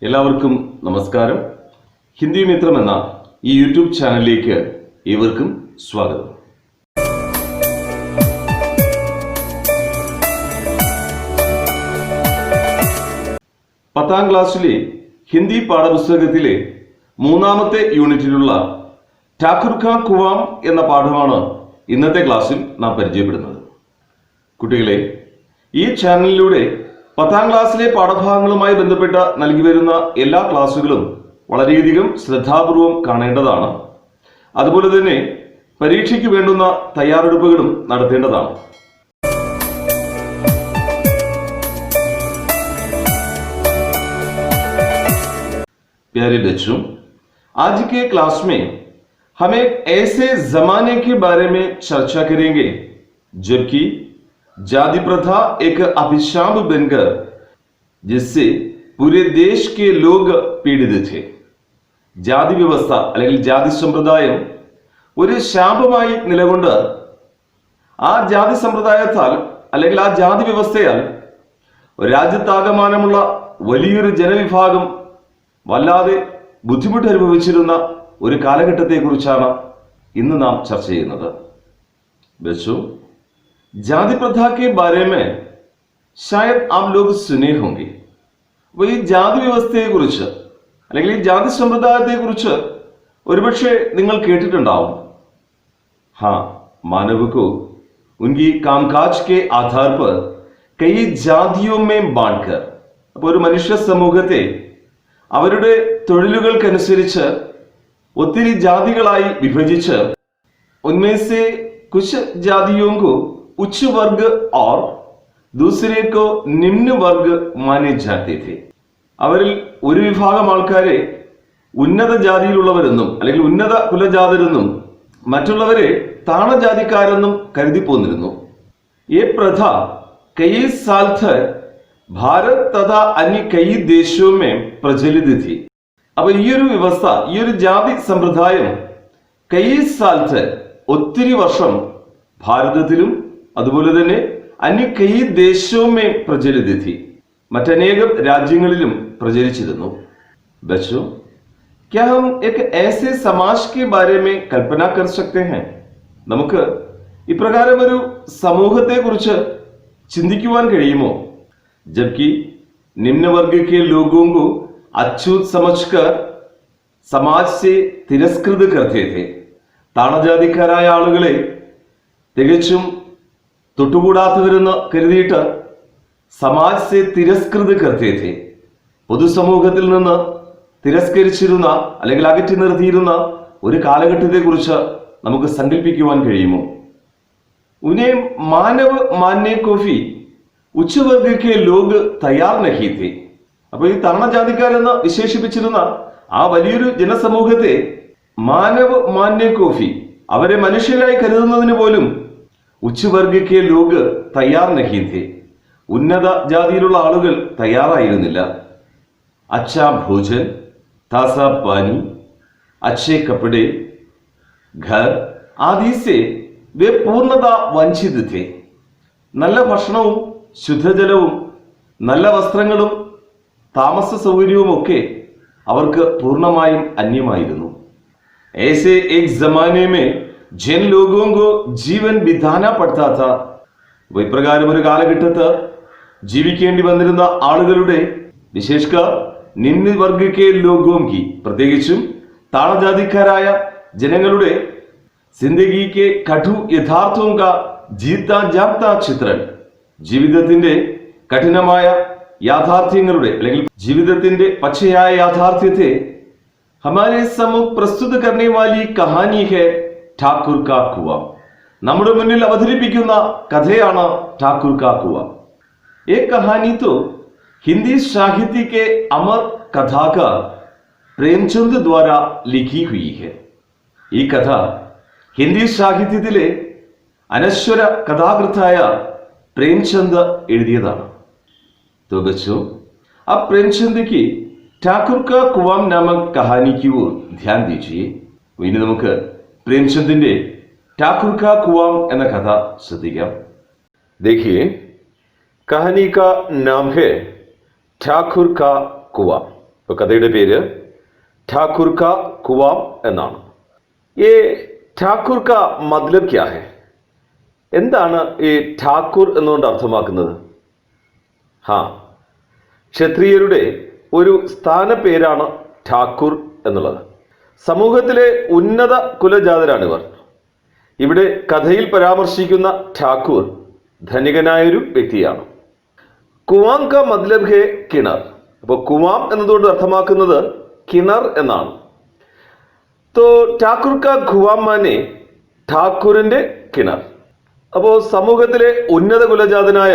എല്ലാവർക്കും നമസ്കാരം. ഹിന്ദി മിത്രം എന്ന ഈ യൂട്യൂബ് ചാനലിലേക്ക് ഏവർക്കും സ്വാഗതം. പത്താം ക്ലാസ്സിലെ ഹിന്ദി പാഠപുസ്തകത്തിലെ മൂന്നാമത്തെ യൂണിറ്റിലുള്ള ഠാക്കുർ കാ കുവാം എന്ന പാഠമാണ് ഇന്നത്തെ ക്ലാസ്സിൽ നാം പരിചയപ്പെടുന്നത്. കുട്ടികളെ, ഈ ചാനലിലൂടെ പത്താം ക്ലാസ്സിലെ പാഠഭാഗങ്ങളുമായി ബന്ധപ്പെട്ട നൽകി വരുന്ന എല്ലാ ക്ലാസ്സുകളും വളരെയധികം ശ്രദ്ധാപൂർവം കാണേണ്ടതാണ്. അതുപോലെ തന്നെ പരീക്ഷയ്ക്ക് വേണ്ടുന്ന തയ്യാറെടുപ്പുകളും നടത്തേണ്ടതാണ്. प्यारे बच्चों, आज के क्लास में हम एक ऐसे जमाने के बारे में चर्चा करेंगे जबकि जाति प्रथा एक अभिशाप बनकर जिससे पूरे देश के लोग पीड़ित थे. ജാതി വ്യവസ്ഥ അല്ലെങ്കിൽ ജാതി സമ്പ്രദായം ഒരു ശാപമായി നിലകൊണ്ട് ആ ജാതി സമ്പ്രദായത്താൽ അല്ലെങ്കിൽ ആ ജാതി വ്യവസ്ഥയാൽ രാജ്യത്താകമാനമുള്ള വലിയൊരു ജനവിഭാഗം വല്ലാതെ ബുദ്ധിമുട്ട് അനുഭവിച്ചിരുന്ന ഒരു കാലഘട്ടത്തെ കുറിച്ചാണ് ഇന്ന് നാം ചർച്ച ചെയ്യുന്നത്. बच्चों, जाति प्रथा के बारे में शायद आप लोग सुने होंगे. അപ്പോൾ ഈ ജാതി വ്യവസ്ഥയെ കുറിച്ച് അല്ലെങ്കിൽ ഈ ജാതി സമ്പ്രദായത്തെ കുറിച്ച് ഒരുപക്ഷെ നിങ്ങൾ കേട്ടിട്ടുണ്ടാവും. हाँ, मानव को उनकी कामकाज के आधार पर कई जातियों में बांटकर, അപ്പോൾ ഒരു മനുഷ്യ സമൂഹത്തെ അവരുടെ തൊഴിലുകൾക്കനുസരിച്ച് ഒത്തിരി ജാതികളായി വിഭജിച്ച് उनमें से कुछ जातियों को उच्च वर्ग और दूसरे को निम्न वर्ग माने जाते थे. അവരിൽ ഒരു വിഭാഗം ആൾക്കാരെ ഉന്നത ജാതിയിലുള്ളവരെന്നും അല്ലെങ്കിൽ ഉന്നത കുലജാതരെന്നും മറ്റുള്ളവരെ താണജാതിക്കാരെന്നും കരുതി പോന്നിരുന്നു. ഈ പ്രഥ कई साल तक भारत तथा अन्य कई देशों में प्रचलित थी. അപ്പൊ ഈ ഒരു വ്യവസ്ഥ, ഈ ഒരു ജാതി സമ്പ്രദായം കൈ സാൽത്ത് ഒത്തിരി വർഷം ഭാരതത്തിലും അതുപോലെ തന്നെ അന്യ കൈ ദേശവുമേ പ്രചരിതി, മറ്റനേകം രാജ്യങ്ങളിലും പ്രചരിച്ചിരുന്നു. ബച്ചോ, क्या हम एक ऐसे समाज के बारे में कल्पना कर सकते हैं? നമുക്ക് ഇപ്രകാരം ഒരു സമൂഹത്തെ കുറിച്ച് ചിന്തിക്കുവാൻ കഴിയുമോ? जबकि निम्न वर्ग के लोगों को अछूत समझकर समाज से तिरस्कृत करते थे. താണജാതിക്കാരായ ആളുകളെ തികച്ചും തൊട്ടുകൂടാത്തവരെന്ന് കരുതിയിട്ട് സമാജ് സെ തിരസ്കൃത് കർത്തേ थे, പൊതുസമൂഹത്തിൽ നിന്ന് തിരസ്കരിച്ചിരുന്ന അല്ലെങ്കിൽ അകറ്റി നിർത്തിയിരുന്ന ഒരു കാലഘട്ടത്തെ കുറിച്ച് നമുക്ക് സങ്കല്പിക്കുവാൻ കഴിയുമോ? ഉन्हें മാനവ മാന്യ കോഫി ഉച്ചവർഗക്ക് ലോക് തയ്യാർ നഹി थे. അപ്പൊ ഈ താണജാതിക്കാരെന്ന് വിശേഷിപ്പിച്ചിരുന്ന ആ വലിയൊരു ജനസമൂഹത്തെ മാനവ് മാന്യ കോഫി, അവരെ മനുഷ്യരായി കരുതുന്നതിന് പോലും ഉച്ചവർഗക്ക് ലോക് തയ്യാർ നഹി थे, ഉന്നത ജാതിയിലുള്ള ആളുകൾ തയ്യാറായിരുന്നില്ല. അച്ഛാ ഭോജൻ, താസാ പാനി, അച്ഛേ കപ്പടെ, ഘർ ആദി സെ വേ പൂർണ്ണത വഞ്ചിത് थे. നല്ല ഭക്ഷണവും ശുദ്ധജലവും നല്ല വസ്ത്രങ്ങളും താമസ സൗകര്യവും ഒക്കെ അവർക്ക് പൂർണ്ണമായും അന്യമായിരുന്നു. ऐसे एक जमाने में जिन लोगों को जीवन बिताना पड़ता था, ഇപ്രകാരം ഒരു കാലഘട്ടത്ത് ജീവിക്കേണ്ടി വന്നിരുന്ന ആളുകളുടെ വിശേഷकर നിമ്ന വർഗക്കെ ലോഗോं की, പ്രത്യേകിച്ചും താണജാതിക്കാരായ ജനങ്ങളുടെ जिंदगी കഠു യഥാർത്ഥവും കാ ജീത്താ ജാഗ്താ ചിത്രൻ, ജീവിതത്തിന്റെ കഠിനമായ യാഥാർത്ഥ്യങ്ങളുടെ അല്ലെങ്കിൽ ജീവിതത്തിന്റെ പച്ചയായ യാഥാർത്ഥ്യത്തെ हमारे सम्मुख प्रस्तुत करने वाली कहानी है ठाकुर का कुआं. നമ്മുടെ മുന്നിൽ അവതരിപ്പിക്കുന്ന കഥയാണ് ठाकुर का कुआं. ये कहानी तो हिंदी साहित्य के अमर कथाकार प्रेमचंद द्वारा लिखी हुई है. ഈ കഥ ഹിന്ദി സാഹിത്യത്തിലെ അനശ്വര കഥാകൃത്തായ प्रेमचंद എഴുതിയതാണ്. तो बच्चों, अब प्रेमचंद की ठाकुर का कुआं नामक कहानी की ओर ध्यान दीजिए. ഇനി നമുക്ക് പ്രേംചന്ദിന്റെ ठाकुर का कुआं എന്ന കഥ ശ്രദ്ധിക്കാം. देखिए, कहानी का नाम है ठाकुर का कुआं. ഇപ്പോൾ കഥയുടെ പേര് ഠാക്കുർ കാ കുവാം എന്നാണ്. ഈ ഠാക്കുർ കാ മത്ലബ് ക്യാ ഹെ? എന്താണ് ഈ ഠാക്കുർ എന്നുകൊണ്ട് അർത്ഥമാക്കുന്നത്? ക്ഷത്രിയരുടെ ഒരു സ്ഥാനപ്പേരാണ് ഠാക്കുർ എന്നുള്ളത്. സമൂഹത്തിലെ ഉന്നത കുലജാതരാണിവർ. ഇവിടെ കഥയിൽ പരാമർശിക്കുന്ന ഠാക്കുർ ധനികനായൊരു വ്യക്തിയാണ്. കുവാം കാ മത്ലബ് ഹെ കിണർ. അപ്പോൾ കുവാം എന്നതുകൊണ്ട് അർത്ഥമാക്കുന്നത് കിണർ എന്നാണ്. തോ ഠാക്കുർ കാ കുവാം മാനെ ഠാക്കുറിന്റെ കിണർ. അപ്പോൾ സമൂഹത്തിലെ ഉന്നത കുലജാതനായ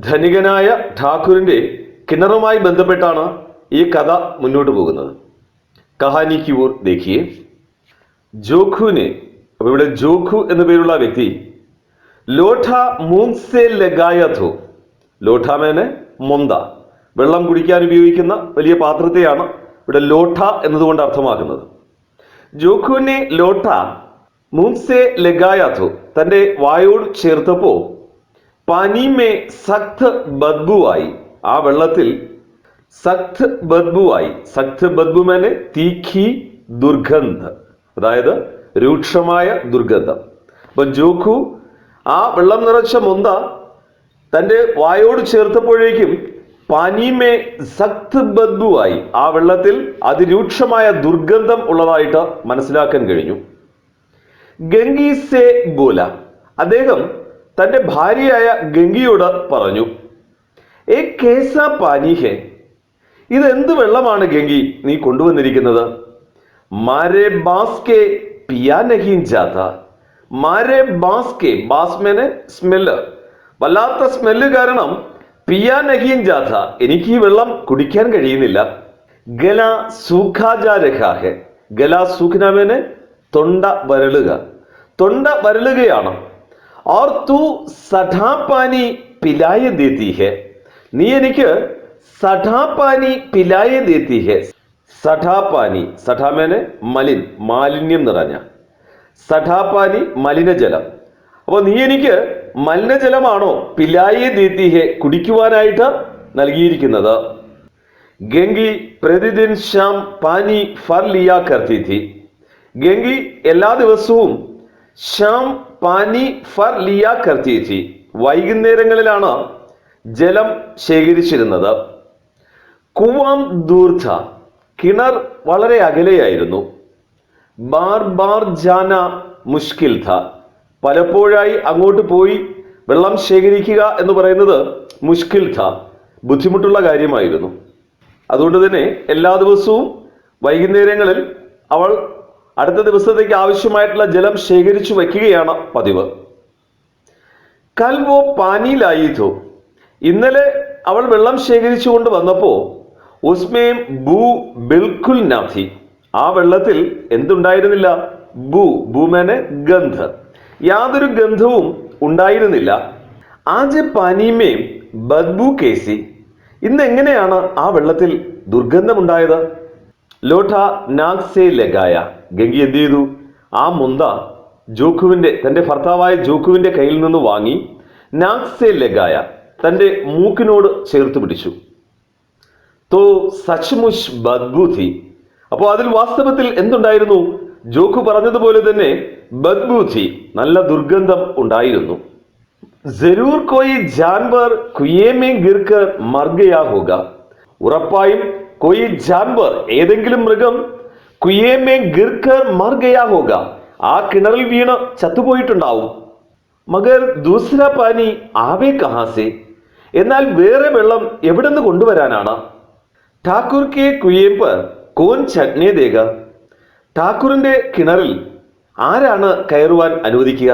ധനികനായ ഠാക്കുറിന്റെ കിണറുമായി ബന്ധപ്പെട്ടാണ് ഈ കഥ മുന്നോട്ട് പോകുന്നത്. കഹാനി കി ഓർ ദേഖിയേ. ജോഖുവിനെ, അപ്പോൾ ഇവിടെ ജോഖു എന്ന പേരുള്ള വ്യക്തി ലോഠ മൂങ് സെ ലഗായ ഥോ. ലോഠ മേനെ മൊന്ത, വെള്ളം കുടിക്കാൻ ഉപയോഗിക്കുന്ന വലിയ പാത്രത്തെയാണ് ഇവിടെ ലോഠ എന്നതുകൊണ്ട് അർത്ഥമാക്കുന്നത്. ജോഖുവിനെ ലോഠ മൂങ് സെ ലഗായ ഥോ, തൻ്റെ വായോട് ചേർത്തപ്പോൾ പാനി മേ സഖ്ത് ബദ്ബുവായി, ആ വെള്ളത്തിൽ സഖ്ത് ബദ്ബുവായി. സഖ്ത് ബദ്ബു മേനെ തീഖി ദുർഗന്ധ, അതായത് രൂക്ഷമായ ദുർഗന്ധം. അപ്പൊ ജോഖു ആ വെള്ളം നിറച്ച മൊന്ത തൻ്റെ വായോട് ചേർത്തപ്പോഴേക്കും പാനീമേ സഖ്ത് ബദ്ബുവായി, ആ വെള്ളത്തിൽ അതിരൂക്ഷമായ ദുർഗന്ധം ഉള്ളതായിട്ട് മനസ്സിലാക്കാൻ കഴിഞ്ഞു. ഗംഗി സേ ബോല, അദ്ദേഹം തൻ്റെ ഭാര്യയായ ഗംഗിയോട് പറഞ്ഞു, ഏ കേസ പാനി ഹെ, ഇതെന്ത് വെള്ളമാണ് ഗംഗി നീ കൊണ്ടുവന്നിരിക്കുന്നത്? മാരെ ബാസ് കെ പിയാ നഹീൻ ജാത. മാരെ ബാസ് കെ, ബാസ് മേനെ സ്മെല്ല്, വല്ലാത്ത സ്മെല്ല് കാരണം പിയാ നഹീൻ ജാത, എനിക്ക് ഈ വെള്ളം കുടിക്കാൻ കഴിയുന്നില്ല. ഗല സൂഖാ ജാ രഹാ ഹെ. ഗല സൂഖ്ന മേനെ തൊണ്ട വരളുക, തൊണ്ട വരളുകയാണ്. ഓർ തു സഠാ പാനി പിലായ ദേത്തി ഹെ, നീ എനിക്ക് സഠാ പാനി പിലായ ദേത്തി ഹെ. സഠാ പാനി, സഠാ മേനെ മലിൻ, മാലിന്യം നിറഞ്ഞ, സഠാ പാനി മലിനജലം. അപ്പോൾ നീ എനിക്ക് മലിനജലമാണോ പിലായെ ദേത്തി ഹെ, കുടിക്കുവാനായിട്ട് നൽകിയിരിക്കുന്നത്? ഗംഗി പ്രതിദിൻ ശാം പാനി ഫർ ലിയാ കർത്തി ഥി. ഗംഗി എല്ലാ ദിവസവും ശാം പാനി ഫർ ലിയാ കർത്തി ഥി, വൈകുന്നേരങ്ങളിലാണ് ജലം ശേഖരിച്ചിരുന്നത്. കുവാം ദൂർ ഥ, കിണർ വളരെ അകലെയായിരുന്നു. ബാർ ബാർ ജാന മുഷ്കിൽ ഥ, പലപ്പോഴായി അങ്ങോട്ട് പോയി വെള്ളം ശേഖരിക്കുക എന്ന് പറയുന്നത് മുഷ്കിൽ ഥ, ബുദ്ധിമുട്ടുള്ള കാര്യമായിരുന്നു. അതുകൊണ്ട് തന്നെ എല്ലാ ദിവസവും വൈകുന്നേരങ്ങളിൽ അവൾ അടുത്ത ദിവസത്തേക്ക് ആവശ്യമായിട്ടുള്ള ജലം ശേഖരിച്ചു വയ്ക്കുകയാണ് പതിവ്. കൽവോ പാനിയിലായി ഥോ, ഇന്നലെ അവൾ വെള്ളം ശേഖരിച്ചുകൊണ്ട് വന്നപ്പോ ഉസ്മേം ബൂ ബിൽക്കുൽ നാഥി, ആ വെള്ളത്തിൽ എന്തുണ്ടായിരുന്നില്ല? ബൂ, ബൂമേനെ ഗന്ധ, യാതൊരു ഗന്ധവും ഉണ്ടായിരുന്നില്ല. ആജ് പാനീമേ ബദ്ബു കേസി, ഇന്ന് എങ്ങനെയാണ് ആ വെള്ളത്തിൽ ദുർഗന്ധമുണ്ടായത്? ലോഠ നാഗ് സേ ലഗായ, ഗംഗി എന്ത് ചെയ്തു? ആ മുന്ത ജോഖുവിന്റെ, തന്റെ ഭർത്താവായ ജോഖുവിന്റെ കയ്യിൽ നിന്ന് വാങ്ങി നാഗ് സേ ലഗായ, തന്റെ മൂക്കിനോട് ചേർത്ത് പിടിച്ചു. തോ സച്മുഷ് ബദ്ബു ഥി, അപ്പോൾ അതിൽ വാസ്തവത്തിൽ എന്തുണ്ടായിരുന്നു? ജോഖു പറഞ്ഞതുപോലെ തന്നെ ബദ്ബു ഥി, നല്ല ദുർഗന്ധം ഉണ്ടായിരുന്നു. ജരൂർ കോയി ജാൻവർ കുയേ മേ ഗിർകർ മർ ഗയാ ഹോഗ, ഉറപ്പായും കോയി ജാൻവർ, ഏതെങ്കിലും മൃഗം കുയേ മേ ഗിർകർ മർ ഗയാ ഹോഗ, ആ കിണറിൽ വീണ് ചത്തുപോയിട്ടുണ്ടാവും. മഗർ ദൂസര പാനി ആവേ കഹാസെ, എന്നാൽ വേറെ വെള്ളം എവിടെ നിന്ന് കൊണ്ടുവരാനാണ്? ഠാക്കുർ കെ കുയേം പർ കോൻ ചട്നെ ദേഗ, ഠാക്കുറിന്റെ കിണറിൽ ആരാണ് കയറുവാൻ അനുവദിക്കുക?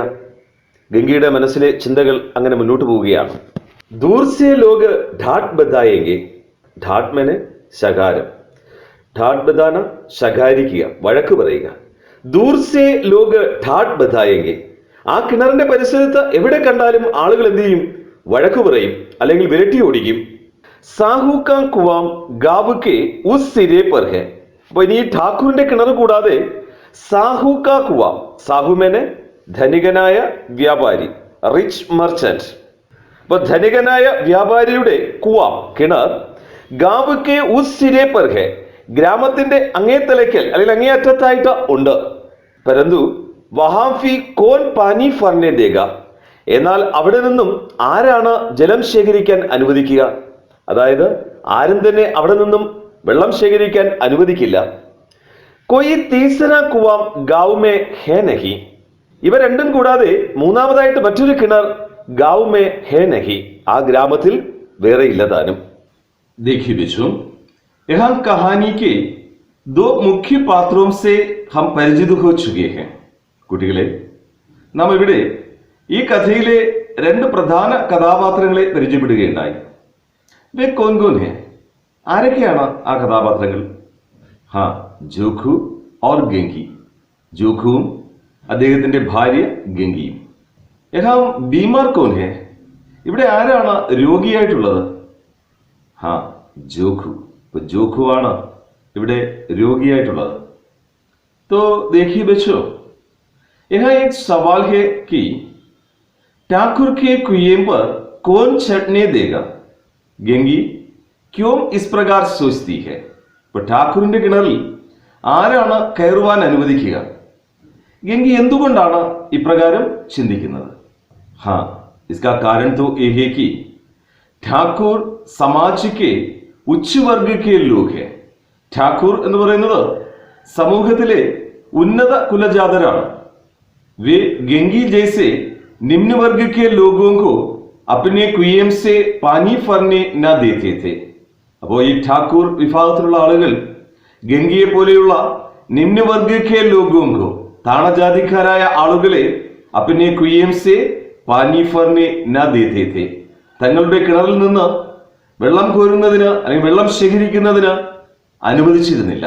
ഗംഗയുടെ മനസ്സിലെ ചിന്തകൾ അങ്ങനെ മുന്നോട്ട് പോവുകയാണ്. ദൂർ സേ ലോഗ് ഠാട്ട് ബദായെങ്കിൽ, ഠാട്ട് മേനെ ശകാരം, ഠാട്ട് ബദാന ശകാരിക്കുക, വഴക്ക് പറയുക. ദൂർ സേ ലോഗ് ഠാട്ട് ബദായെങ്കിൽ, ആ കിണറിന്റെ പരിസരത്ത് എവിടെ കണ്ടാലും ആളുകൾ എന്ത് ചെയ്യും? വഴക്ക് പറയും, അല്ലെങ്കിൽ വിരട്ടി ഓടിക്കും. സാഹു കാ കുവാം ഗാവ് കെ ഉസ് സിരെ പർ ഹെ, അപ്പൊ ഇനി ഠാക്കുറിന്റെ കിണർ കൂടാതെ സാഹു കാ കുവാം, സാഹു മേനെ ധനികനായ വ്യാപാരി, റിച്ച് മർച്ചന്റ്. അപ്പൊ ധനികനായ വ്യാപാരിയുടെ കുവാം, കിണർ, ഗാവ് കെ ഉസ് സിരെ പർ ഹെ, ഗ്രാമത്തിന്റെ അങ്ങേത്തലയ്ക്കൽ അല്ലെങ്കിൽ അങ്ങേയറ്റത്തായിട്ട് ഉണ്ട്. പരന്തു വഹാഫി കോൻ പാനി ഫർനെ ദേഗ, എന്നാൽ അവിടെ നിന്നും ആരാണ് ജലം ശേഖരിക്കാൻ അനുവദിക്കുക? അതായത് ആരും തന്നെ അവിടെ നിന്നും വെള്ളം ശേഖരിക്കാൻ അനുവദിക്കില്ല. കൊയ് തീസര കുവാം ഗാവുമേ ഹേ നഹി, ഇവ രണ്ടും കൂടാതെ മൂന്നാമതായിട്ട് മറ്റൊരു കിണർ ഗാവുമേ ഹേ നഹി, ആ ഗ്രാമത്തിൽ വേറെ ഇല്ല താനും. देखिए बच्चों, यहाँ कहानी के दो मुख्य पात्रों से हम परिचित हो चुके हैं. കുട്ടികളെ, നാം ഇവിടെ ഈ കഥയിലെ രണ്ട് പ്രധാന കഥാപാത്രങ്ങളെ പരിചയപ്പെടുകയുണ്ടായി. വേ കോൻ കോൻ ഹെ, ആരൊക്കെയാണ് ആ കഥാപാത്രങ്ങൾ? ജോഖു ഓർ ഗംഗി, ജോഖുവും അദ്ദേഹത്തിന്റെ ഭാര്യ ഗംഗിയും. യഹാം ബീമാർ കോൻ ഹെ, ഇവിടെ ആരാണ് രോഗിയായിട്ടുള്ളത്? ജോഖു, ജോഖുവാണ് ഇവിടെ രോഗിയായിട്ടുള്ളത്. तो देखिए बच्चों, यहाँ एक सवाल है कि ठाकुर के कुएं पर कौन चढ़ने देगा? गंगी क्यों इस प्रकार सोचती है? ഠാക്കൂറിന്റെ കിണറിൽ ആരാണ് കയറുവാൻ അനുവദിക്കുക? ഗംഗി എന്തുകൊണ്ടാണ് ഇപ്രകാരം ചിന്തിക്കുന്നത്? इसका कारण तो ये है कि ठाकुर समाज के उच्च वर्ग के लोग हैं. ഠാക്കൂർ എന്ന് പറയുന്നത് സമൂഹത്തിലെ ഉന്നത കുലജാതരാണ്. वे गंगी जैसे निम्न वर्ग के लोगों को अपने कुएं से पानी भरने न देते थे. അപ്പോൾ ഈ ഠാക്കൂർ വിഭാഗത്തിലുള്ള ആളുകൾ ഗംഗയെ പോലെയുള്ള നിമ്നവർഗ കെ ലോഗോങ്കോ, താണജാതിക്കാരായ ആളുകളെ അപ്പനെ കുയേം സെ പാനി ഭർനെ ന ദേതേ ഥേ, തങ്ങളുടെ കിണറിൽ നിന്ന് വെള്ളം കോരുന്നതിന് അല്ലെങ്കിൽ വെള്ളം ശേഖരിക്കുന്നതിന് അനുവദിച്ചിരുന്നില്ല.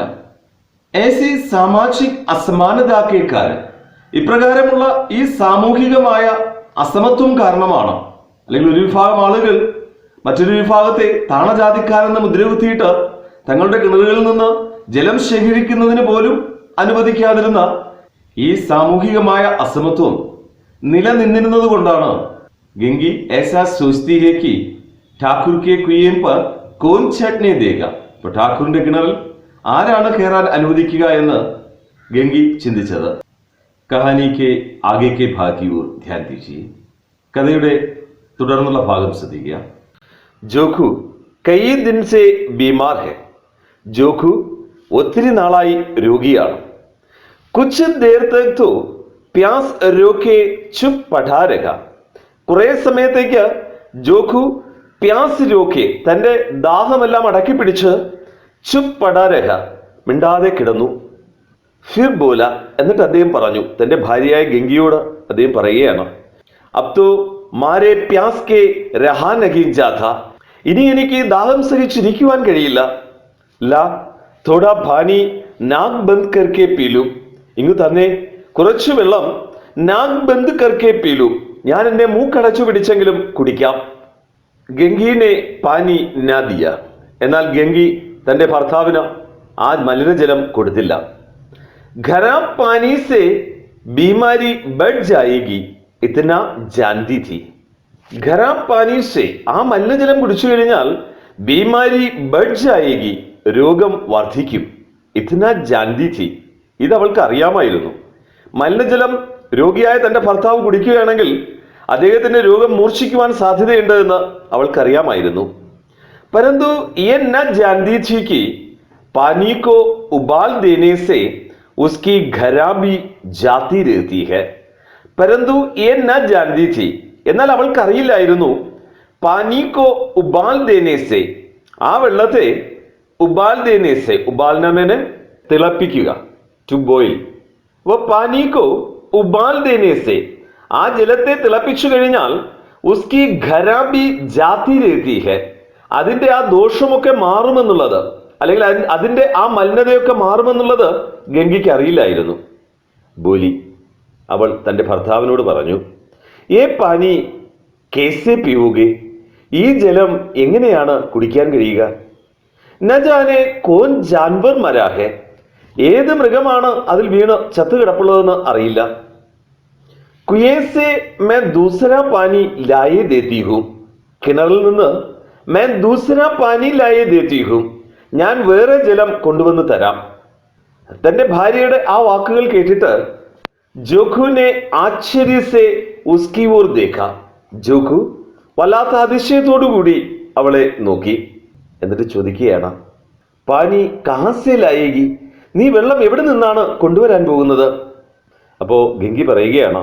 ऐसी सामाजिक असमानता के कारण, ഇപ്രകാരമുള്ള ഈ സാമൂഹികമായ അസമത്വം കാരണമാണ് അല്ലെങ്കിൽ ഒരു വിഭാഗം ആളുകൾ മറ്റൊരു വിഭാഗത്തെ താണജാതിക്കാരെന്ന് മുദ്രകുത്തിയിട്ട് തങ്ങളുടെ കിണറുകളിൽ നിന്ന് ജലം ശേഖരിക്കുന്നതിന് പോലും അനുവദിക്കാതിരുന്ന ഈ സാമൂഹികമായ അസമത്വം നിലനിന്നിരുന്നത് കൊണ്ടാണ് ഗംഗി ऐसा सोचती है कि ठाकुर के कुएं पर कौन चढ़ने देगा, അപ്പോൾ ഠാക്കൂറിന്റെ കിണറിൽ ആരാണ് കയറാൻ അനുവദിക്കുക എന്ന് ഗംഗി ചിന്തിച്ചത്. കഹാനിക്ക് ആഗേക്ക് ഭാഗി ഓർ ധ്യാൻ ദീജിയെ, കഥയുടെ തുടർന്നുള്ള ഭാഗം ശ്രദ്ധിക്കുക. ജോഖു കई दिन से बीमार है. ജോഖു ഒത്തിരി നാളായി രോഗിയാണ്. കുച്ച് ദേർ തക് തോ പ്യാസ് രോക്കെ ചുപ് പഠാ രഹ, കുറെ സമയത്തേക്ക് ജോഖു പ്യാസ് രോക്കെ, തന്റെ ദാഹമെല്ലാം അടക്കി പിടിച്ച് ചുപ് പഠാ രഹ, മിണ്ടാതെ കിടന്നു. ഫിർ ബോല, എന്നിട്ട് അദ്ദേഹം പറഞ്ഞു, തന്റെ ഭാര്യയായ ഗംഗിയോട് അദ്ദേഹം പറയുകയാണ്, അബ് തോ മാരെ പ്യാസ് കെ രഹാ നഹീ ജാഥാ, ഇനി എനിക്ക് ദാഹം സഹിച്ചിരിക്കുവാൻ കഴിയില്ല. ലാ തോടാ പാനി നാഗ് ബന്ദ് കർക്കെ പീലു, ഇങ്ങു തന്നെ കുറച്ചു വെള്ളം നാഗ് ബന്ദ് കർക്കെ പീലു, ഞാൻ എന്നെ മൂക്കടച്ചു പിടിച്ചെങ്കിലും കുടിക്കാം. ഗംഗീനെ പാനി നാ ദിയ, എന്നാൽ ഗംഗി തന്റെ ഭർത്താവിന് ആ മലിനജലം കൊടുത്തില്ല. ഖരാബ് പാനി സെ ബീമാരി ബഡ് ജായേഗി ഇത്ന ജാൻതി थी. ഖരാബ് പാനി സെ, ആ മലിനജലം കുടിച്ചു കഴിഞ്ഞാൽ ബീമാരി ബഡ് ജായേഗി, രോഗം വർദ്ധിക്കും. ഇത്ന ജാൻതി थी, ഇത് അവൾക്ക് അറിയാമായിരുന്നു. മലിനജലം രോഗിയായ തന്റെ ഭർത്താവ് കുടിക്കുകയാണെങ്കിൽ അദ്ദേഹത്തിന്റെ രോഗം മൂർച്ഛിക്കുവാൻ സാധ്യതയുണ്ട് എന്ന് അവൾക്കറിയാമായിരുന്നു. परंतु ये न जानती थी कि पानी को उबाल देने से उसकी खराबी जाती रहती है. परंतु ये न जानती थी, എന്നാൽ അവൾക്ക് അറിയില്ലായിരുന്നു, പാനിക്കോ ഉബാൽ ദേനേസെ, ആ വെള്ളത്തെ ഉബാൽ ദേനേസെ, ഉബാൽനെ തിളപ്പിക്കുക, ടു ബോയിൽ. അപ്പോൾ പാനിക്കോ ഉബാൽ ദേനേസെ, ആ ജലത്തെ തിളപ്പിച്ചു കഴിഞ്ഞാൽ ഉസ്കി ഖരാബി ജാതി രഹതി ഹെ, അതിന്റെ ആ ദോഷമൊക്കെ മാറുമെന്നുള്ളത്, അല്ലെങ്കിൽ അതിന്റെ ആ മലിനതയൊക്കെ മാറുമെന്നുള്ളത് ഗംഗയ്ക്ക് അറിയില്ലായിരുന്നു. ബോലി, അവൾ തന്റെ ഭർത്താവിനോട് പറഞ്ഞു, ഏ പാനി കേസെ പീവുകെ, ഈ ജലം എങ്ങനെയാണ് കുടിക്കാൻ കഴിയുക? ന ജാനെ കോൻ ജാൻവർ മരാഹെ, ഏത് മൃഗമാണ് അതിൽ വീണ് ചത്തു കിടപ്പുള്ളതെന്ന് അറിയില്ല. കുയേസെ മേ ദൂസര പാനി ലായേ ദേത്തി ഹൂം, കിണറിൽ നിന്ന് മേ ദൂസര പാനി ലായേ ദേത്തി ഹൂം, ഞാൻ വേറെ ജലം കൊണ്ടുവന്ന് തരാം. തന്റെ ഭാര്യയുടെ ആ വാക്കുകൾ കേട്ടിട്ട് ജോഖുവിനെ ആശ്ചര്യസെ ഉസ്കി ഓർ ദേഖ. ജോഖു വല്ലാത്ത അതിശയത്തോടുകൂടി അവളെ നോക്കി. എന്നിട്ട് ചോദിക്കുകയാണ്, പാനി കഹാസെ ലായേഗി, നീ വെള്ളം എവിടെ നിന്നാണ് കൊണ്ടുവരാൻ പോകുന്നത്? അപ്പോ ഗംഗി പറയുകയാണ്,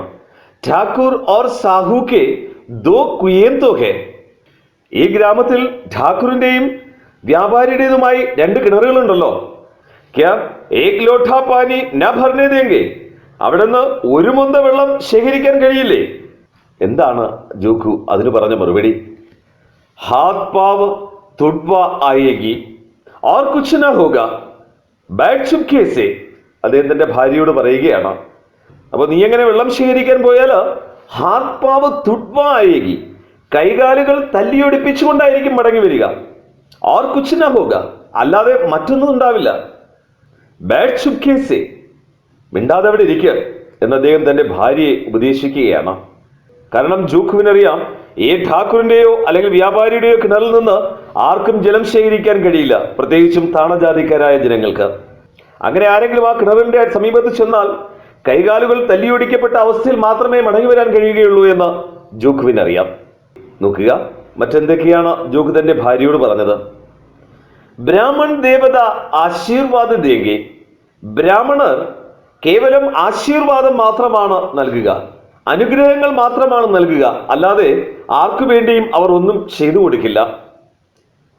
ഠാക്കൂർ ഓർ സാഹു കെ ദോ കുയേം തോ ഹെ. ഈ ഗ്രാമത്തിൽ ഠാക്കൂറിന്റെയും വ്യാപാരിയുടേതുമായി 2 കിണറുകളുണ്ടല്ലോ. ക്യാ ഏക് ലോഠ പാനി ന ഭർനെ ദേംഗെ, അവിടുന്ന് ഒരു മൊന്ത വെള്ളം ശേഖരിക്കാൻ കഴിയില്ലേ? എന്താണ് ജോഖു അതിന് പറഞ്ഞ മറുപടി? ഹാത് പാവ് തുഡ്വ ആയേഗി ഓർ കുച്ച് ന ഹോഗ ബാഡ് ചുപ്കെ സെ. അദ്ദേഹം തന്റെ ഭാര്യയോട് പറയുകയാണ്, അപ്പൊ നീ എങ്ങനെ വെള്ളം ശേഖരിക്കാൻ പോയാൽ ഹാത് പാവ് തുഡ്വ ആയേഗി, കൈകാലുകൾ തല്ലിയൊടിപ്പിച്ചുകൊണ്ടായിരിക്കും മടങ്ങി വരിക. ഓർ കുച്ച് ന ഹോഗ, അല്ലാതെ മറ്റൊന്നും ഉണ്ടാവില്ല. ബാഡ് ചുപ്കെ സെ, മിണ്ടാതെ അവിടെ ഇരിക്കുക എന്ന് അദ്ദേഹം തന്റെ ഭാര്യയെ ഉപദേശിക്കുകയാണ്. കാരണം ജോഖുവിനറിയാം, ഈ ഠാക്കൂറിന്റെയോ അല്ലെങ്കിൽ വ്യാപാരിയുടെയോ കിണറിൽ നിന്ന് ആർക്കും ജലം ശേഖരിക്കാൻ കഴിയില്ല, പ്രത്യേകിച്ചും താണജാതിക്കാരായ ജനങ്ങൾക്ക്. അങ്ങനെ ആരെങ്കിലും ആ കിണറിന്റെ സമീപത്ത് ചെന്നാൽ കൈകാലുകൾ തല്ലിയൊടിക്കപ്പെട്ട അവസ്ഥയിൽ മാത്രമേ മടങ്ങി വരാൻ കഴിയുകയുള്ളൂ എന്ന് ജോഖുവിനറിയാം. നോക്കുക, മറ്റെന്തൊക്കെയാണ് ജോഖു തന്റെ ഭാര്യയോട് പറഞ്ഞത്? ബ്രാഹ്മൺ ദേവത ആശീർവാദ ദേങ്കെ. ബ്രാഹ്മണർ കേവലം ആശീർവാദം മാത്രമാണ് നൽകുക, അനുഗ്രഹങ്ങൾ മാത്രമാണ് നൽകുക, അല്ലാതെ ആർക്കു വേണ്ടിയും അവർ ഒന്നും ചെയ്തു കൊടുക്കില്ല.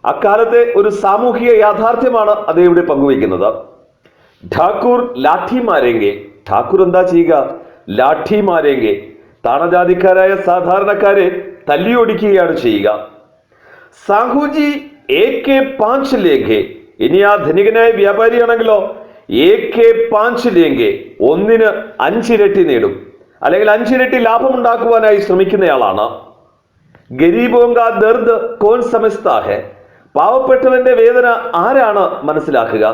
അക്കാലത്തെ ഒരു സാമൂഹിക യാഥാർത്ഥ്യമാണ് അദ്ദേഹം ഇവിടെ പങ്കുവയ്ക്കുന്നത്. ഠാക്കൂർ ലാഠി മാരേങ്കെ. ഠാക്കൂർ എന്താ ചെയ്യുക? ലാഠി മാരേങ്കെ, താണജാതിക്കാരായ സാധാരണക്കാരെ തല്ലിയൊടിക്കുകയാണ് ചെയ്യുക. സാഹുജി ഏകെ 5 ലേഖെ. ഇനി ആ ധനികനായ വ്യാപാരിയാണെങ്കിലോ ഏകെ 5 ലേഖെ, 1-ന് 5 ഇരട്ടി നേടും, അല്ലെങ്കിൽ 5 ഇരട്ടി ലാഭം ഉണ്ടാക്കുവാനായി ശ്രമിക്കുന്നയാളാണ്. ഗരീബോങ്ക ദർദ് കോൻ സമസ്താ ഹെ. പാവപ്പെട്ടവന്റെ വേദന ആരാണ് മനസ്സിലാക്കുക?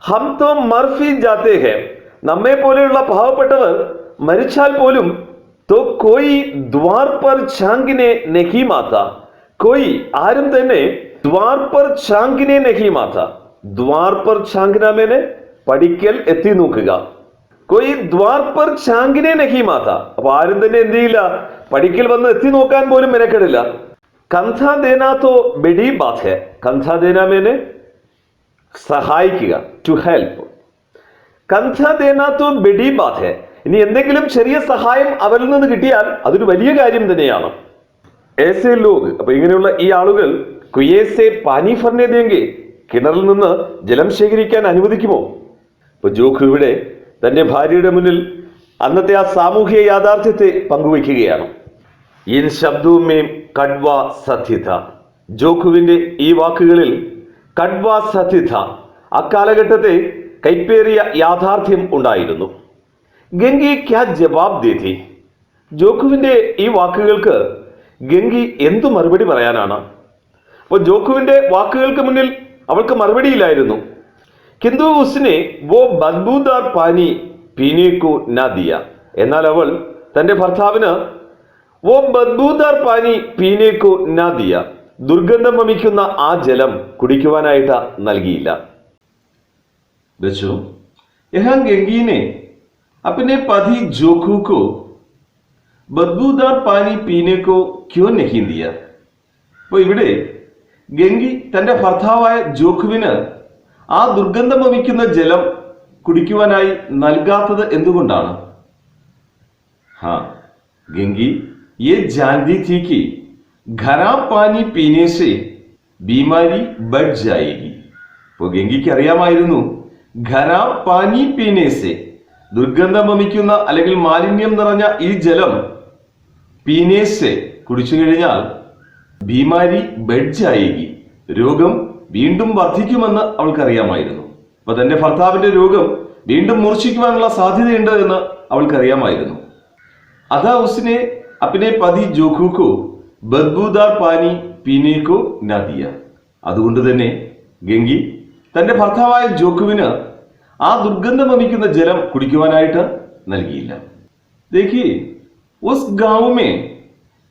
ഹം തോ മർഫി ജാത്തേ ഹെ. നമ്മെ പോലെയുള്ള പാവപ്പെട്ടവർ മരിച്ചാൽ പോലും തോ കോയി ദ്വാർ പർ ഛാങ്കിനെ നഹി മാത്ത. കോയി, ആരും തന്നെ ദ്വാർ പർ ഛാങ്കിനെ നഹി മാത്ത. ദ്വാർ പർ ഛാങ്കിന മേനെ പടിക്കൽ എത്തി നോക്കുക. കോയി ദ്വാർ പർ ഛാങ്കിനെ നഹി മാത്ത. അപ്പൊ ആരും തന്നെ എന്ത് ചെയ്യില്ല? പടിക്കൽ വന്ന് എത്തി നോക്കാൻ പോലും മെനക്കെടില്ല. കന്ധ ദേനാ തോ ബഡി ബാത് ഹെ. കന്ധ ദേന മേനെ സഹായിക്കുക, ടു ഹെൽപ്പ്. കന്ധ ദേനാ തോ ബഡി ബാത് ഹെ. ഇനി എന്തെങ്കിലും ചെറിയ സഹായം അവരിൽ നിന്ന് കിട്ടിയാൽ അതൊരു വലിയ കാര്യം തന്നെയാണ്. ഏസേ ലോഗ്, അപ്പൊ ഇങ്ങനെയുള്ള ഈ ആളുകൾ കുയേസെ പാനി ഫർനെ ദേങ്കെ, കിണറിൽ നിന്ന് ജലം ശേഖരിക്കാൻ അനുവദിക്കുമോ? ഇപ്പൊ ജോഖു ഇവിടെ തന്റെ ഭാര്യയുടെ മുന്നിൽ അന്നത്തെ ആ സാമൂഹിക യാഥാർത്ഥ്യത്തെ പങ്കുവയ്ക്കുകയാണ്. ഇൻ ശബ്ദവുമേം കഡ്വ സത്യത. ജോഖുവിന്റെ ഈ വാക്കുകളിൽ കഡ്വ സത്യത, അക്കാലഘട്ടത്തെ കൈപ്പേറിയ യാഥാർത്ഥ്യം ഉണ്ടായിരുന്നു. ഗംഗി ക്യാ ജവാബ് ദേതി. ജോഖുവിന്റെ ഈ വാക്കുകൾക്ക് ഗംഗി എന്തു മറുപടി പറയാനാണ്? അപ്പോൾ ജോഖുവിന്റെ വാക്കുകൾക്ക് മുന്നിൽ അവൾക്ക് മറുപടിയില്ലായിരുന്നു. കിന്തു ഉസ്നെ വോ ബദ്ബൂദാർ പാനി പീനേക്കു ന ദിയ. എന്നാൽ അവൾ തന്റെ ഭർത്താവിന് വോ ബദ്ബൂദാർ പാനി പീനേക്കു ന ദിയ, ദുർഗന്ധം വമിക്കുന്ന ആ ജലം കുടിക്കുവാനായിട്ട് നൽകിയില്ല. बच्चों, यहाँ गंगी ने अपने पति जोखू को बदबूदार पानी पीने को क्यों नहीं दिया? അപ്പോൾ ഇവിടെ ഗംഗി തന്റെ ഭർത്താവായ ജോഖുവിന് ആ ദുർഗന്ധം വമിക്കുന്ന ജലം കുടിക്കുവാനായി നൽകാത്തത് എന്തുകൊണ്ടാണ്? हाँ, गंगी ये जानती थी कि खराब पानी पीने से बीमारी बढ़ जाएगी. അപ്പോൾ ഗംഗിക്ക് അറിയാമായിരുന്നു ഖരാബ് പാനി പീനേസെ, ദുർഗന്ധം വമിക്കുന്ന അല്ലെങ്കിൽ മാലിന്യം നിറഞ്ഞ ഈ ജലം പീനേസെ കുടിച്ചു കഴിഞ്ഞാൽ ബീമാരി ബഡ്ജായേഗി, രോഗം വീണ്ടും വർദ്ധിക്കുമെന്ന് അവൾക്കറിയാമായിരുന്നു. അപ്പൊ തന്റെ ഭർത്താവിന്റെ രോഗം വീണ്ടും മൂർച്ഛിക്കുവാനുള്ള സാധ്യതയുണ്ട് എന്ന് അവൾക്കറിയാമായിരുന്നു. അതാ ഉസ്നെ അപ്നെ പതി ജോഖു ബദ്ബൂദാർ പാനി പീനേക്കോ നദിയ. അതുകൊണ്ട് തന്നെ ഗംഗി തന്റെ ഭർത്താവായ ജോഖുവിന് ആ ദുർഗന്ധം വമിക്കുന്ന ജലം കുടിക്കുവാനായിട്ട് നൽകിയില്ല. देखिए उस गांव में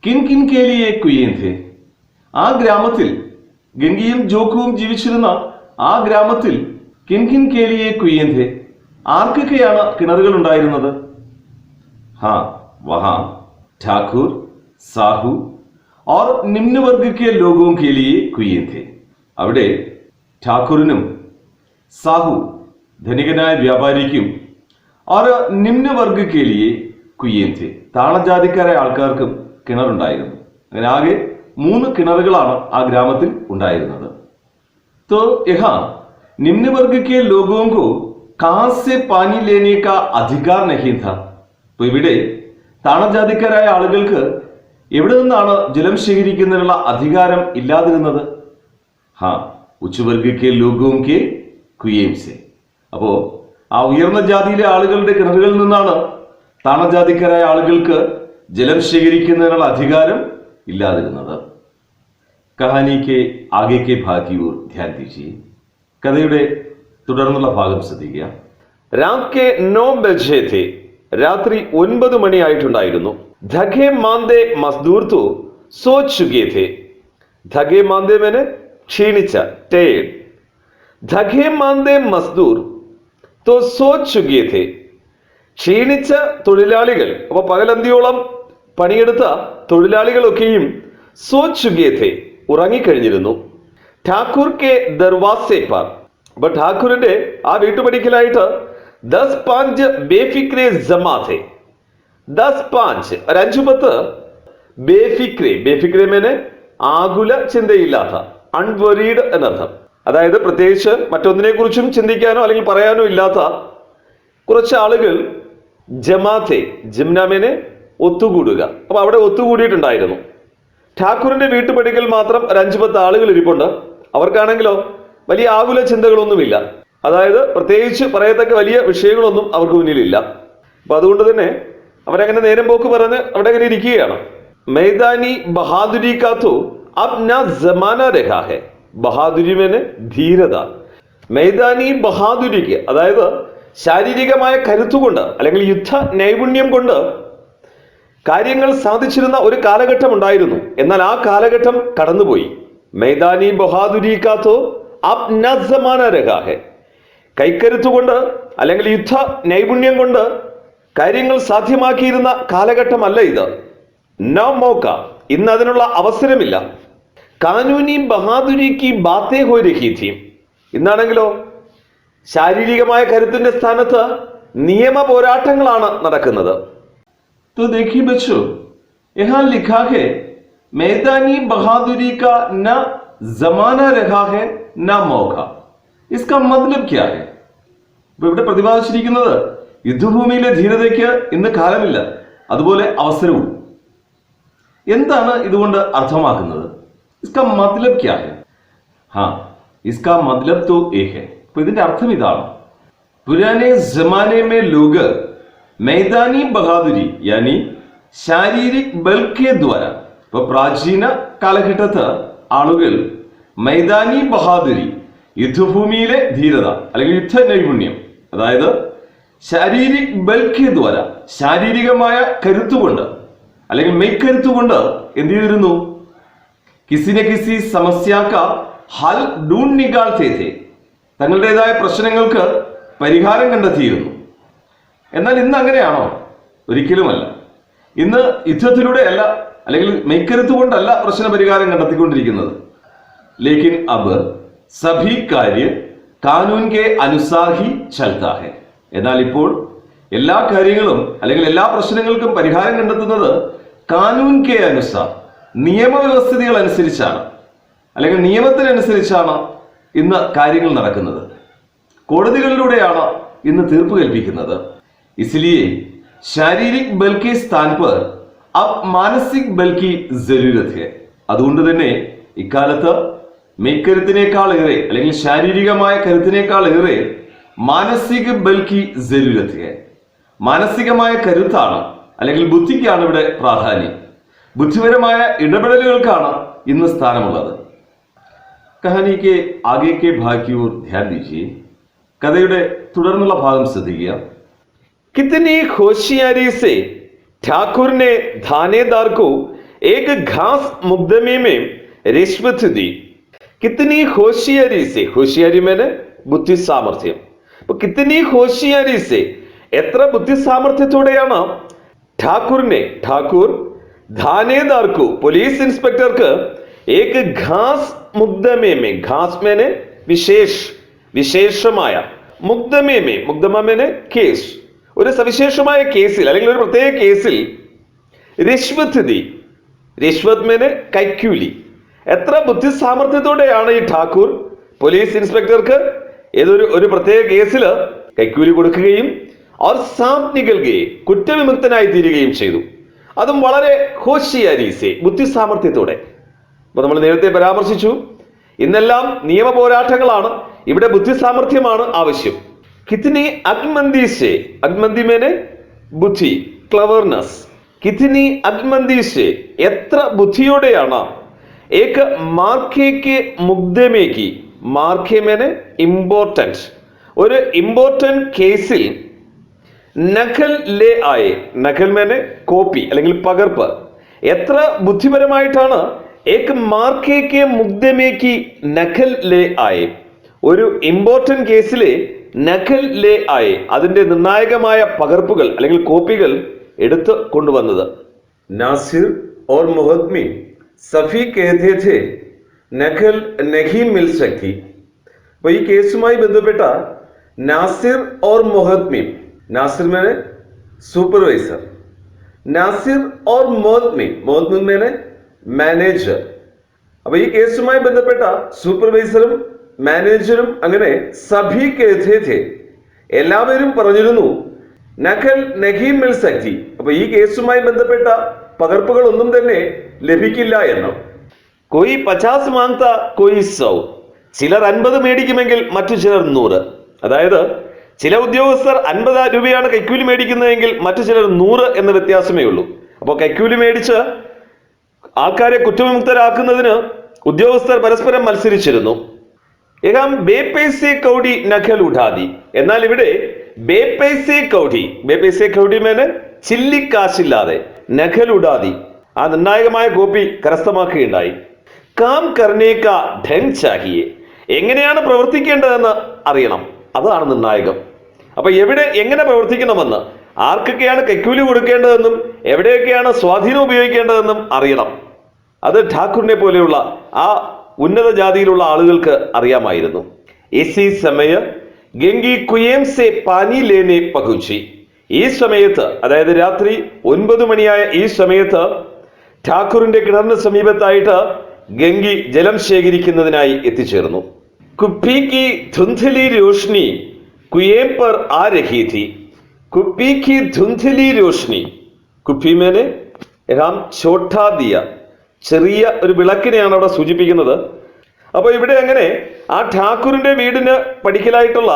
किन किन के लिए कुएं थे. ആ ഗ്രാമത്തിൽ ഗംഗയും ജോഖുവും ജീവിച്ചിരുന്ന ആ ഗ്രാമത്തിൽ കിൻ കിൻ കേലിയെ കുയ്യന്തേ, ആർക്കൊക്കെയാണ് കിണറുകൾ ഉണ്ടായിരുന്നത്? ഹാ വഹാ ഠാക്കൂർ, സാഹു और निम्न वर्ग के लोगों के लिए कुएं थे. അവിടെ ഠാക്കൂറിനും സാഹു ധനികനായ വ്യാപാരിക്കും और निम्न वर्ग के लिए कुएं थे, താണജാതിക്കാരായ ആൾക്കാർക്കും കിണറുണ്ടായിരുന്നു. അങ്ങനെ ആകെ 3 കിണറുകളാണ് ആ ഗ്രാമത്തിൽ ഉണ്ടായിരുന്നത്. तो यहाँ निम्न वर्ग के लोगों को कहां से पानी लेने का अधिकार नहीं था. तो ഇവിടെ താണജാതിക്കാരായ ആളുകൾക്ക് എവിടെ നിന്നാണ് ജലം ശേഖരിക്കുന്നതിനുള്ള അധികാരം ഇല്ലാതിരുന്നത്? ഹാ ഉച്ചവർഗിക്ക് ലോകോംകെ കുയേംസെ. അപ്പോ ആ ഉയർന്ന ജാതിയിലെ ആളുകളുടെ കിണറുകളിൽ നിന്നാണ് താണജാതിക്കാരായ ആളുകൾക്ക് ജലം ശേഖരിക്കുന്നതിനുള്ള അധികാരം ഇല്ലാതിരുന്നത്. കഹാനിക്ക് ആകെക്കെ ഭാഗ്യവൂർ ധ്യാൻ ദീജിയെ. കഥയുടെ തുടർന്നുള്ള ഭാഗം ശ്രദ്ധിക്കുക. രാത് കെ 9 ബജെ थे, രാത്രി 9 മണിയായിട്ടുണ്ടായിരുന്നു. धगे मांदे मजदूर तो सो चुके थे. धगे मांदे मैंने ക്ഷീണിച്ച, ടയേർഡ്. धगे मांदे मजदूर तो सो चुके थे. ക്ഷീണിച്ച തൊഴിലാളികൾ, അപ്പൊ പകലന്തിയോളം പണിയെടുത്ത തൊഴിലാളികളൊക്കെയും സോ ചുകെ थे, ഉറങ്ങിക്കഴിഞ്ഞിരുന്നു. ഠാക്കൂർ കെ ദർവാസെ പാർ, അപ്പൊ ഠാക്കൂറിന്റെ ആ വീട്ടുപടിക്കലായിട്ട് 10-5 ബേഫിക്രെ ജമാ थे. 10-5 ഒരു 5-10 ബേഫിക്രെ. ബേഫിക്രെ മേനെ ആകുല ചിന്തയില്ലാത്ത, അൺവറീഡ് എന്നർത്ഥം. അതായത് പ്രത്യേകിച്ച് മറ്റൊന്നിനെ കുറിച്ചും ചിന്തിക്കാനോ അല്ലെങ്കിൽ പറയാനോ ഇല്ലാത്ത കുറച്ച് ആളുകൾ ജമാത്തെ, ജിംനാമേനെ ഒത്തുകൂടുക. അപ്പൊ അവിടെ ഒത്തുകൂടിയിട്ടുണ്ടായിരുന്നു. ഠാക്കൂറിന്റെ വീട്ടുപടിക്കൽ മാത്രം ഒരു 5-10 ആളുകൾ ഇരിപ്പുണ്ട്. അവർക്കാണെങ്കിലോ വലിയ ആകുല ചിന്തകളൊന്നുമില്ല. അതായത് പ്രത്യേകിച്ച് പറയത്തക്ക വലിയ വിഷയങ്ങളൊന്നും അവർക്ക് മുന്നിലില്ല. അപ്പൊ അതുകൊണ്ട് തന്നെ അവരങ്ങനെ നേരം പോക്ക് പറഞ്ഞ് അവിടെ അങ്ങനെ ഇരിക്കുകയാണ്. मैदानी बहादुरी का तो अब ना जमाना रहा है. ബഹാദുരി മേനെ ധീരത. मैदानी ബഹാദുരിക്ക്, അതായത് ശാരീരികമായ കരുത്തുകൊണ്ട് അല്ലെങ്കിൽ യുദ്ധ നൈപുണ്യം കൊണ്ട് കാര്യങ്ങൾ സാധിച്ചിരുന്ന ഒരു കാലഘട്ടം ഉണ്ടായിരുന്നു. എന്നാൽ ആ കാലഘട്ടം കടന്നുപോയി. मैदानी ബഹാദുരി കാ തോ अब ना जमाना रहा है. കൈക്കരുത്തുകൊണ്ട് അല്ലെങ്കിൽ യുദ്ധ നൈപുണ്യം കൊണ്ട് കാര്യങ്ങൾ സാധ്യമാക്കിയിരുന്ന കാലഘട്ടമല്ല ഇത്. നോ മോക്ക, ഇന്ന് അതിനുള്ള അവസരമില്ല. കാനൂനി ബഹാദുരിക്ക് ബാത്തേ ഹോ രഹി ഥി. ഇന്നാണെങ്കിലോ ശാരീരികമായ കരുത്തിന്റെ സ്ഥാനത്ത് നിയമ പോരാട്ടങ്ങളാണ് നടക്കുന്നത്. तो देखिए बच्चों, यहाँ लिखा है मैदानी बहादुरी का न जमाना रहा है न मौका. इसका मतलब क्या है? ഇവിടെ പ്രതിപാദിച്ചിരിക്കുന്നത് യുദ്ധഭൂമിയിലെ ധീരതയ്ക്ക് ഇന്ന് കാലമില്ല, അതുപോലെ അവസരവും. എന്താണ് ഇതുകൊണ്ട് അർത്ഥമാക്കുന്നത്? इसका मतलब क्या है? हाँ, इसका मतलब तो एक है. അപ്പൊ ഇതിന്റെ അർത്ഥം ഇതാണ്. പുരാനെ ജമാനെ മേ ലോഗ് मैदानी बहादुरी यानी शारीरिक बल के द्वारा. ഇപ്പൊ പ്രാചീന കാലഘട്ടത്ത് ആളുകൾ മൈതാനി ബഹാദുരി, യുദ്ധഭൂമിയിലെ ധീരത അല്ലെങ്കിൽ യുദ്ധ നൈപുണ്യം, അതായത് ശാരീരിക് ബൽക്കെ ദ്വാര, ശാരീരികമായ കരുത്തുകൊണ്ട് അല്ലെങ്കിൽ മെയ്ക്കരുത്തുകൊണ്ട് എന്ത് ചെയ്തിരുന്നു? കിസിനെ കിസി സമസ്യാക്ക ഹൽ ഡൂൺ നികാൽത്തേ थे, തങ്ങളുടേതായ പ്രശ്നങ്ങൾക്ക് പരിഹാരം കണ്ടെത്തിയിരുന്നു. എന്നാൽ ഇന്ന് അങ്ങനെയാണോ? ഒരിക്കലുമല്ല. ഇന്ന് യുദ്ധത്തിലൂടെ അല്ല അല്ലെങ്കിൽ മെയ്ക്കരുത്ത് കൊണ്ടല്ല പ്രശ്ന പരിഹാരം കണ്ടെത്തിക്കൊണ്ടിരിക്കുന്നത്. ലേക്കിൻ അബ് സഭി കാര്യ കാനൂൻ കെ അനുസാർ ഹി ചൽത്താ ഹെ. എന്നാൽ ഇപ്പോൾ എല്ലാ കാര്യങ്ങളും അല്ലെങ്കിൽ എല്ലാ പ്രശ്നങ്ങൾക്കും പരിഹാരം കണ്ടെത്തുന്നത് കാനൂൻ കെ അനുസാർ, നിയമവ്യവസ്ഥിതികൾ അനുസരിച്ചാണ് അല്ലെങ്കിൽ നിയമത്തിനനുസരിച്ചാണ് ഇന്ന് കാര്യങ്ങൾ നടക്കുന്നത്. കോടതികളിലൂടെയാണ് ഇന്ന് തീർപ്പ് കൽപ്പിക്കുന്നത്. इसलिए शारीरिक बल के स्थान पर अब मानसिक बल की जरूरत है. അതുകൊണ്ട് തന്നെ ഇക്കാലത്ത് മെയ്ക്കരുത്തിനേക്കാൾ ഏറെ അല്ലെങ്കിൽ ശാരീരികമായ കരുത്തിനേക്കാൾ ഏറെ മാനസിക ബൽ കി ജരൂരത്ത് ഹെ. മാനസികമായ കരുത്താണ് അല്ലെങ്കിൽ ബുദ്ധിക്കാണ് ഇവിടെ പ്രാധാന്യം. ബുദ്ധിപരമായ ഇടപെടലുകൾക്കാണ് ഇന്ന് സ്ഥാനമുള്ളത്. കഹാനിക്ക് ആകെക്കെ ഭാഗ്യവൂർ ധ്യാൻ ദീജിയെ. കഥയുടെ തുടർന്നുള്ള ഭാഗം ശ്രദ്ധിക്കുക. कितनी होशियारी से ठाकुर ने थानेदार को एक घास मुकदमे में रिश्वत दी. കിത്നി ഹോഷിയാരി സെ, ഹോഷിയാരി മേനെ ബുദ്ധി സാമർഥ്യം. അപ്പൊ കിത്നി ഹോഷിയാരി സെ, എത്ര ബുദ്ധി സാമർഥ്യത്തോടെയാണ് ഠാക്കൂർ ഥാനേദാർക്കു, പോലീസ് ഇൻസ്പെക്ടർക്ക് ഏക് ഘാസ് മുഗ്ദമേ, ഘാസ് മേനെ വിശേഷമായ, മുഗ്ദമ മേനെ കേസ്, ഒരു സവിശേഷമായ കേസിൽ അല്ലെങ്കിൽ ഒരു പ്രത്യേക കേസിൽ റിഷ്വത് മേനെ കൈക്കൂലി. എത്ര ബുദ്ധി സാമർഥ്യത്തോടെയാണ് ഈ ഠാക്കൂർ പോലീസ് ഇൻസ്പെക്ടർക്ക് ഒരു പ്രത്യേക കേസിൽ കൈക്കൂലി കൊടുക്കുകയും അവർ സാം നികൽകയെ, കുറ്റവിമുക്തനായി തീരുകയും ചെയ്തു. അതും വളരെ ഹോഷിയാരീസെ, ബുദ്ധി സാമർഥ്യത്തോടെ. അപ്പൊ നമ്മൾ നേരത്തെ പരാമർശിച്ചു, ഇന്നെല്ലാം നിയമ പോരാട്ടങ്ങളാണ്, ഇവിടെ ബുദ്ധി സാമർഥ്യമാണ് ആവശ്യം. കിത്നി അഗ്മന്തി സെ, അഗ്മന്തി മേനെ ബുദ്ധി, ക്ലവർനെസ്. കിത്നി അഗ്മന്തി സെ, എത്ര ബുദ്ധിയോടെയാണ് ഏക് മാർക്കേക്ക് മുഗ്ദമേക്ക്, മാർക്കെ മേനെ ഇമ്പോർട്ടൻറ്റ്, ഒരു ഇമ്പോർട്ടൻറ്റ് കേസിൽ നഖൽ ലേ ആയെ, നഖൽ മേനെ കോപ്പി അല്ലെങ്കിൽ പകർപ്പ്. എത്ര ബുദ്ധിപരമായിട്ടാണ് ഏക് മാർക്കേക്ക് മുഗ്ദമേക്ക് നഖൽ ലേ ആയെ, ഒരു ഇമ്പോർട്ടൻറ്റ് കേസിലെ നഖൽ ലേ ആയെ, അതിന്റെ നിർണായകമായ പകർപ്പുകൾ അല്ലെങ്കിൽ കോപ്പികൾ എടുത്ത് കൊണ്ടുവന്നത്. നാസിർ ഓർ മുഹദ്മി സഫി कहते थे നഖൽ नहीं मिल सकती. അപ്പൊ ഈ കേസുമായി ബന്ധപ്പെട്ട നാസിർ ഓർ മുഹദ്മി, നാസിർ മേനെ സൂപ്പർവൈസർ, നാസിർ ഓർ മുഹദ്മി മേനെ മാനേജർ. അപ്പൊ ഈ കേസുമായി ബന്ധപ്പെട്ട സൂപ്പർവൈസറും മാനേജറും അങ്ങനെ സഭി कहते थे, എല്ലാവരും പറഞ്ഞിരുന്നു നഖൽ നഹീ മിൽ സക്തി, അപ്പൊ ഈ കേസുമായി ബന്ധപ്പെട്ട പകർപ്പുകൾ ഒന്നും തന്നെ ലഭിക്കില്ല എന്ന്. കോയി 50 മാങ്ത കോയി 100, ചിലർ 50 മേടിക്കുമെങ്കിൽ മറ്റു ചിലർ 100. അതായത് ചില ഉദ്യോഗസ്ഥർ 50 രൂപയാണ് കൈക്കൂലി മേടിക്കുന്നതെങ്കിൽ മറ്റു ചിലർ 100 എന്ന വ്യത്യാസമേ ഉള്ളൂ. അപ്പോൾ കൈക്കൂലി മേടിച്ച് ആൾക്കാരെ കുറ്റവിമുക്തരാക്കുന്നതിന് ഉദ്യോഗസ്ഥർ പരസ്പരം മത്സരിച്ചിരുന്നു. ഏകാം ബേപൈസെ കൗഡി നഖൽ ഉഠാതി, എന്നാൽ ഇവിടെ ബേപൈസെ കൗഡി മേനെ ചില്ലിക്കാശില്ലാതെ നഖൽ ഉടാതി, ആ നിർണായകമായ കോപ്പി കരസ്ഥമാക്കുകയുണ്ടായി. കാം കർണേക ഢങ് ചാഹിയെ, എങ്ങനെയാണ് പ്രവർത്തിക്കേണ്ടതെന്ന് അറിയണം, അതാണ് നിർണായകം. അപ്പൊ എങ്ങനെ പ്രവർത്തിക്കണമെന്ന്, ആർക്കൊക്കെയാണ് കൈക്കൂലി കൊടുക്കേണ്ടതെന്നും എവിടെയൊക്കെയാണ് സ്വാധീനം ഉപയോഗിക്കേണ്ടതെന്നും അറിയണം. അത് ഠാക്കൂറിനെ പോലെയുള്ള ആ ഉന്നത ജാതിയിലുള്ള ആളുകൾക്ക് അറിയാമായിരുന്നു. ഇസി സമയ ഗംഗി കുയേം സെ പാനി ലേനെ പഹുച്ചി, ഈ സമയത്ത്, അതായത് രാത്രി 9 മണിയായ ഈ സമയത്ത് ഠാക്കൂറിന്റെ കിണറിന് സമീപത്തായിട്ട് ഗംഗി ജലം ശേഖരിക്കുന്നതിനായി എത്തിച്ചേർന്നു. കുപ്പി കി ധുന്ധലി രോഷ്നി കുയേം പർ ആ രഹി ഥി, കുപ്പി കി ധുന്ധലി രോഷ്നി, കുപ്പി മേനെ റാം ഛോട്ടാ ദിയ, ചെറിയ ഒരു വിളക്കിനെയാണ് അവിടെ സൂചിപ്പിക്കുന്നത്. അപ്പൊ ഇവിടെ അങ്ങനെ ആ ഠാക്കൂറിന്റെ വീടിന് പടിക്കലായിട്ടുള്ള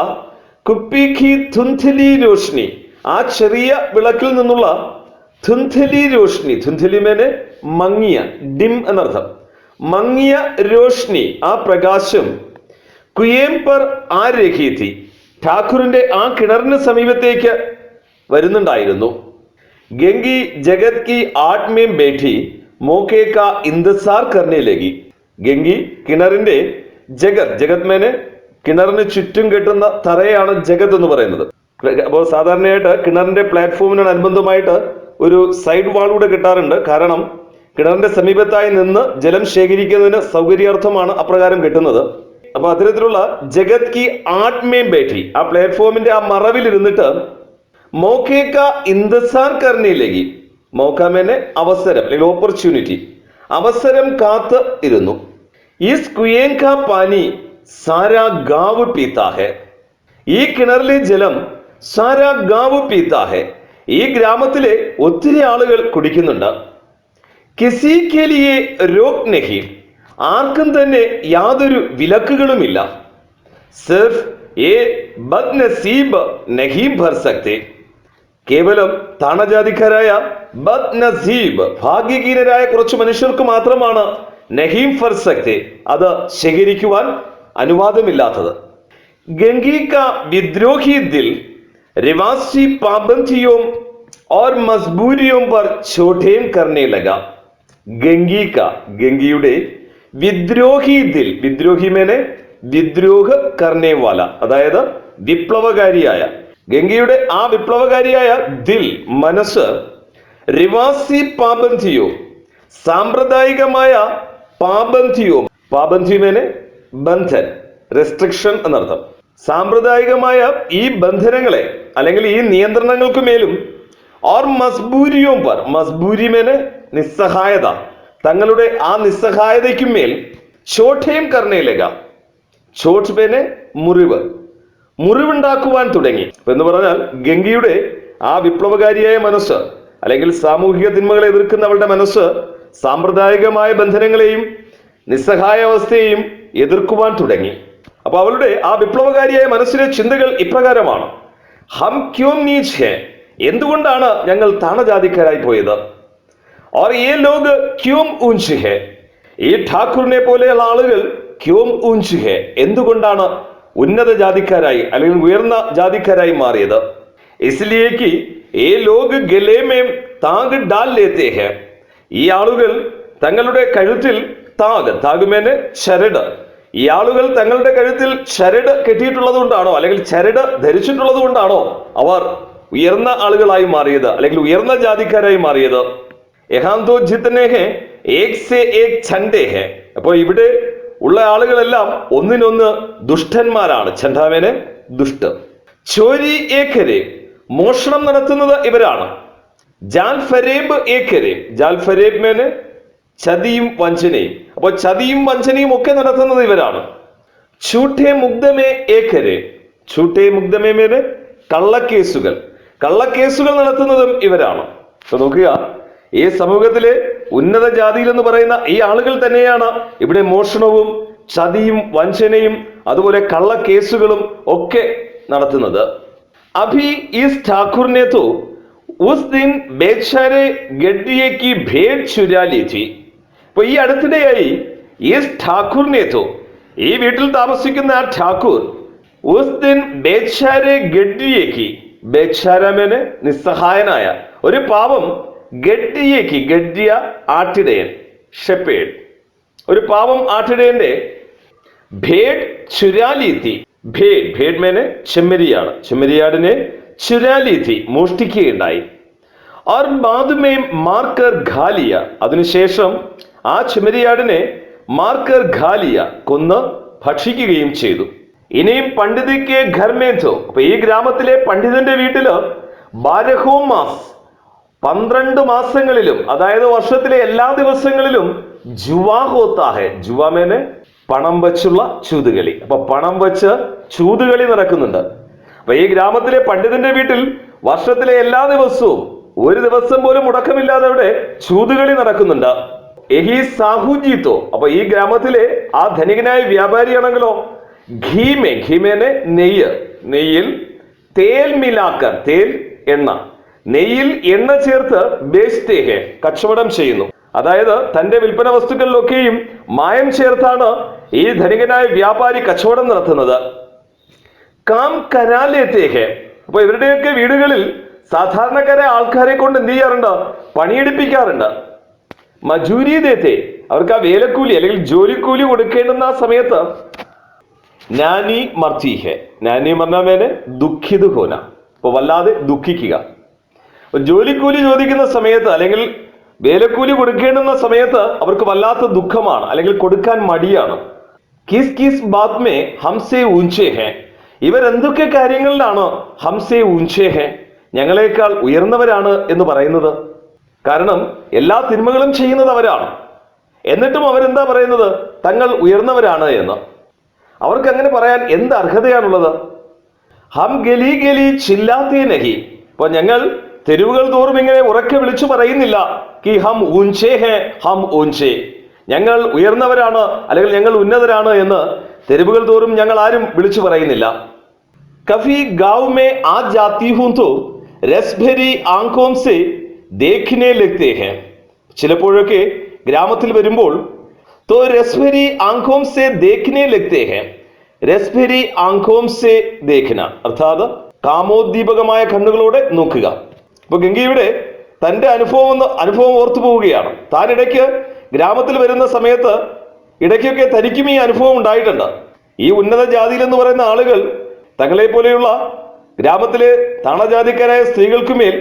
കുപ്പി കി ധുന്ധലി രോഷ്നി, ആ ചെറിയ വിളക്കിൽ നിന്നുള്ള ധുന്ധലി രോഷ്നി, ധുന്ധലി മേനെ മങ്ങിയ, ഡിം എന്നർത്ഥം, മങ്ങിയ രോഷ്നി, ആ പ്രകാശം കുയേം പർ ആ രഹി ഥി, ഠാക്കൂറിന്റെ ആ കിണറിന് സമീപത്തേക്ക് വരുന്നുണ്ടായിരുന്നു. ഗംഗി ജഗത് കി ആട് മേം ബേഠി മോക്കെ കാ ഇന്തസാർ കർനെ ലഗി, ഗംഗി കിണറിന്റെ ജഗത് മേനെ കിണറിന് ചുറ്റും കെട്ടുന്ന തറയാണ് ജഗത് എന്ന് പറയുന്നത്. അപ്പോൾ സാധാരണയായിട്ട് കിണറിന്റെ പ്ലാറ്റ്ഫോമിനോട് അനുബന്ധമായിട്ട് ഒരു സൈഡ് വാൾ കൂടെ കിട്ടാറുണ്ട്. കാരണം കിണറിന്റെ സമീപത്തായി നിന്ന് ജലം ശേഖരിക്കുന്നതിന് സൗകര്യാർത്ഥമാണ് അപ്രകാരം കെട്ടുന്നത്. അപ്പൊ അത്തരത്തിലുള്ള ജഗത് കി ആട് മേം ബേഠി, ആ പ്ലാറ്റ്ഫോമിന്റെ ആ മറവിൽ ഇരുന്നിട്ട് മോക്കെ കാ ഇന്തസാർ കർനെ ലഗി, മൗക്ക മേനെ അവസരം അല്ലെങ്കിൽ ഓപ്പർച്യൂണിറ്റി, അവസരം കാത്ത് ഇരുന്നു. ഇസ് കുയേം കാ പാനി സാരാ ഗാവ് പീതാ ഹെ, ഈ കിണറിലെ ജലം സാരാ ഗാവ് പീതാ ഹെ, ഈ ഗ്രാമത്തിലെ ഒത്തിരി ആളുകൾ കുടിക്കുന്നുണ്ട്. കിസി കെ ലിയെ രോക് നഹി, ആർക്കും തന്നെ യാതൊരു വിലക്കുകളുമില്ല. സിർഫ് ഏ ബദ്നസീബ് നഹീ ഭർ സക്തേ, കേവലം താണജാതിക്കാരായ ബദ്നസീബ്, ഭാഗ്യഹീനരായ കുറച്ച് മനുഷ്യർക്ക് മാത്രമാണ് നഹീം ഫർ സക്തേ, അത് ശേഖരിക്കുവാൻ അനുവാദമില്ലാത്തത്. ഗംഗി കാ വിദ്രോഹി ദിൽ റിവാസി പാബന്തിയോം और मजबूरियों पर छोटेम करने लगा. ഗംഗിയുടെ വിദ്രോഹി ദിൽ, വിദ്രോഹി മേനെ വിദ്രോഹ കർണേവാല, അതായത് വിപ്ലവകാരിയായ. ഗംഗയുടെ ആ വിപ്ലവകാരിയായ ദിൽ, മനസ്സ്, റിവാസി പാബന്ധിയോ, സാമ്പ്രദായികമായ പാബന്ധിയോ, പാബന്ധി മേനെ ബന്ധൻ, റെസ്ട്രിക്ഷൻ എന്നർത്ഥം. സാമ്പ്രദായികമായ ഈ ബന്ധനങ്ങളെ അല്ലെങ്കിൽ ഈ നിയന്ത്രണങ്ങൾക്ക് മേലും, ഓർ മസ്ബൂരിയോ പർ, മസ്ബൂരി മേനെ നിസ്സഹായത, തങ്ങളുടെ ആ നിസ്സഹായതയ്ക്കും മേൽ, ചോട്ടയും കർണയിലേക, ചോട്ട് മേനെ മുറിവ്, മുറിവുണ്ടാക്കുവാൻ തുടങ്ങി എന്ന് പറഞ്ഞാൽ ഗംഗയുടെ ആ വിപ്ലവകാരിയായ മനസ്സ് അല്ലെങ്കിൽ സാമൂഹിക തിന്മകളെ എതിർക്കുന്ന അവളുടെ മനസ്സ് സാമ്പ്രദായികമായ ബന്ധനങ്ങളെയും നിസ്സഹായ അവസ്ഥയെയും എതിർക്കുവാൻ തുടങ്ങി. അപ്പൊ അവളുടെ ആ വിപ്ലവകാരിയായ മനസ്സിലെ ചിന്തകൾ ഇപ്രകാരമാണ്: ഹം ക്യോം നീച്ച് ഹെ, എന്തുകൊണ്ടാണ് ഞങ്ങൾ താണജാതിക്കാരായി പോയത്? ഓർ ഏ ലോഗ് ക്യോം ഊഞ്ച് ഹെ, ഈ ഠാക്കൂറിനെ പോലെയുള്ള ആളുകൾ ക്യോം ഊഞ്ച് ഹെ, എന്തുകൊണ്ടാണ് ഉന്നത ജാതിക്കാരായി അല്ലെങ്കിൽ ഉയർന്ന ജാതിക്കാരായി മാറിയത്? ഇസ്ലിയേക്ക് ഏ ലോഗ് ഗലേമേം താഗ് ഡാൽ ലേത്തേ ഹെ, ഈ ആളുകൾ തങ്ങളുടെ കഴുത്തിൽ താഗ്, താഗ്മേനെ ചരട്, ഈ ആളുകൾ തങ്ങളുടെ കഴുത്തിൽ ചരട് കെട്ടിയിട്ടുള്ളത് കൊണ്ടാണോ അല്ലെങ്കിൽ ചരട് ധരിച്ചിട്ടുള്ളത് കൊണ്ടാണോ അവർ ഉയർന്ന ആളുകളായി മാറിയത് അല്ലെങ്കിൽ ഉയർന്ന ജാതിക്കാരായി മാറിയത്? യഹാന്തോ ജിത്തനെ ഹെ ഏക് സേ ഏക് ഛണ്ടേ ഹെ, അപ്പൊ ഇവിടെ ഉള്ള ആളുകളെല്ലാം ഒന്നിനൊന്ന് ദുഷ്ടന്മാരാണ്. ഛണ്ടാമേനെ ദുഷ്ട. ചോരി ഏക്കരെ, മോഷണം നടത്തുന്നത് ഇവരാണ്. ജാൽ ഫരേബ് ഏക്കരെ, ജാൽ ഫരേബ് മേനെ ചതിയും വഞ്ചനയും, അപ്പൊ ചതിയും വഞ്ചനയും ഒക്കെ നടത്തുന്നത് ഇവരാണ്. ഛൂട്ടേ മുഗ്ധമേ ഏക്കരെ, ഛൂട്ടേ മുഗ്ധമേ മേനെ കള്ളക്കേസുകൾ, കള്ളക്കേസുകൾ നടത്തുന്നതും ഇവരാണ്. അപ്പൊ നോക്കുക, ഈ സമൂഹത്തിലെ ഉന്നത ജാതിയിൽ എന്ന് പറയുന്ന ഈ ആളുകൾ തന്നെയാണ് ഇവിടെ മോഷണവും ചതിയും വഞ്ചനയും അതുപോലെ കള്ളക്കേസുകളും ഒക്കെ നടത്തുന്നത്. അഭി ഈസ് ഠാക്കൂറിനെ തോ ഉസ് ദിൻ ബേച്ചാരെ ഗഡ്ഡിയെ കി ഭേഡ് ചുരാ ലീ थी. അപ്പൊ ഈ അടുത്തിടെയായി ഈസ് ഠാക്കൂറിനെ തോ, ഈ വീട്ടിൽ താമസിക്കുന്ന ആ ഠാക്കൂർ, ഉസ് ദിൻ ബേച്ചാരെ ഗഡ്ഡിയെ കി, ബേച്ചാര മേനെ നിസ്സഹായനായ ഒരു പാവം, ഗഡ്ഡിയേക്ക്, ഗഡ്ഡിയ ആട്ടിടയൻ, ഷെപ്പേഡ്, ഒരു പാവം ആട്ടിടയന്റെ ഭേഡ് ചുരാലീത്തി, ഭേഡ്, ഭേഡ് മേനെ ചെമ്മരിയാണ്, ചെമ്മരിയാടിനെ ചുരാലീത്തി മോഷ്ടിക്കുകയുണ്ടായി. और बाद में मारकर घा लिया, അതിനുശേഷം ആ ചെമ്മരിയാടിനെ മാർക്കർ ഘാലിയ, കൊന്ന് ഭക്ഷിക്കുകയും ചെയ്തു. ഇനിയും പണ്ഡിതിക്ക് ഘർമേന്തോ, അപ്പൊ ഈ ഗ്രാമത്തിലെ പണ്ഡിതന്റെ വീട്ടില് 12 മാസ്, 12 മാസങ്ങളിലും അതായത് വർഷത്തിലെ എല്ലാ ദിവസങ്ങളിലും ജുവാ ഹോത്താ ഹെ, ജുവാ മേനെ പണം വെച്ചുള്ള ചൂതുകളി, അപ്പൊ പണം വെച്ച് ചൂതുകളി നടക്കുന്നുണ്ട്. അപ്പൊ ഈ ഗ്രാമത്തിലെ പണ്ഡിതന്റെ വീട്ടിൽ വർഷത്തിലെ എല്ലാ ദിവസവും ഒരു ദിവസം പോലും മുടക്കമില്ലാതെ അവിടെ ചൂതുകളി നടക്കുന്നുണ്ട്. എഹി സാഹുജീത്തോ, അപ്പൊ ഈ ഗ്രാമത്തിലെ ആ ധനികനായ വ്യാപാരിയാണെങ്കിലോ ഘീമേ, ഘീമേനെ നെയ്യ്, നെയ്യിൽ തേൽ മിലാക്കർ, തേൽ എണ്ണ, നെയ്യിൽ എണ്ണ ചേർത്ത് ബേസ്തേഹെ കച്ചവടം ചെയ്യുന്നു. അതായത് തന്റെ വിൽപ്പന വസ്തുക്കളിലൊക്കെയും മായം ചേർത്താണ് ഈ ധനികനായ വ്യാപാരി കച്ചവടം നടത്തുന്നത്. കാം കരാലേത്തേഹെ, അപ്പൊ ഇവരുടെയൊക്കെ വീടുകളിൽ സാധാരണക്കാരെ ആൾക്കാരെ കൊണ്ട് എന്ത് ചെയ്യാറുണ്ട്? പണിയെടുപ്പിക്കാറുണ്ട്. മജൂരി ദേത്തെ, അവർക്ക് ആ വേലക്കൂലി അല്ലെങ്കിൽ ജോലിക്കൂലി കൊടുക്കേണ്ടുന്ന ആ സമയത്ത് നാനി മർച്ചീഹെ, നാനി മർണമേനെ ദുഃഖിത് ഹോന, അപ്പൊ വല്ലാതെ ദുഃഖിക്കുക. അപ്പൊ ജോലിക്കൂലി ചോദിക്കുന്ന സമയത്ത് അല്ലെങ്കിൽ വേലക്കൂലി കൊടുക്കേണ്ടുന്ന സമയത്ത് അവർക്ക് വല്ലാത്ത ദുഃഖമാണ് അല്ലെങ്കിൽ കൊടുക്കാൻ മടിയാണ്. കിസ് കിസ് ബാത് മേ ഹംസേ ഊഞ്ചേ ഹെ, ഇവരെന്തൊക്കെ കാര്യങ്ങളിലാണ് ഹംസേ ഊഞ്ചേ ഹെ, ഞങ്ങളെക്കാൾ ഉയർന്നവരാണ് എന്ന് പറയുന്നത്? കാരണം എല്ലാ തിന്മകളും ചെയ്യുന്നത് അവരാണ്, എന്നിട്ടും അവരെന്താ പറയുന്നത്? തങ്ങൾ ഉയർന്നവരാണ് എന്ന്. അവർക്ക് അങ്ങനെ പറയാൻ എന്ത് അർഹതയാണുള്ളത്? ഹം ഗലി ഗലി ചില്ലാത്തേ നഹി, അപ്പൊ ഞങ്ങൾ തെരുവുകൾ തോറും ഇങ്ങനെ ഉറക്കെ വിളിച്ചു പറയുന്നില്ല കി ഹം ഊഞ്ചേ ഹെ, ഹം ഊഞ്ചേ, ഞങ്ങൾ ഉയർന്നവരാണ് അല്ലെങ്കിൽ ഞങ്ങൾ ഉന്നതരാണ് എന്ന് തെരുവുകൾ തോറും ഞങ്ങൾ ആരും വിളിച്ചു പറയുന്നില്ല. കഫി ഗാവ് മേ ആ ജാത്തി ഹൂം തോ രസ്ഭരി ആങ്കോം സെ ദേഖ്നെ ലഗ്തേ ഹെ, ചിലപ്പോഴൊക്കെ ഗ്രാമത്തിൽ വരുമ്പോൾ തോ രസ്ഭരി ആങ്കോം സെ ദേഖ്നെ ലഗ്തേ ഹെ, രസ്ഭരി ആങ്കോം സെ ദേഖ്ന, അർത്ഥാത് കാമോദ്ദീപകമായ കണ്ണുകളോടെ നോക്കുക. ഇപ്പൊ ഗംഗയുടെ തന്റെ അനുഭവം ഓർത്തു പോവുകയാണ്. താൻ ഇടയ്ക്ക് ഗ്രാമത്തിൽ വരുന്ന സമയത്ത് ഇടയ്ക്കൊക്കെ തനിക്കും ഈ അനുഭവം ഉണ്ടായിട്ടുണ്ട്. ഈ ഉന്നത ജാതിയിൽ എന്ന് പറയുന്ന ആളുകൾ തങ്ങളെ പോലെയുള്ള ഗ്രാമത്തിലെ താണജാതിക്കാരായ സ്ത്രീകൾക്കുമേൽ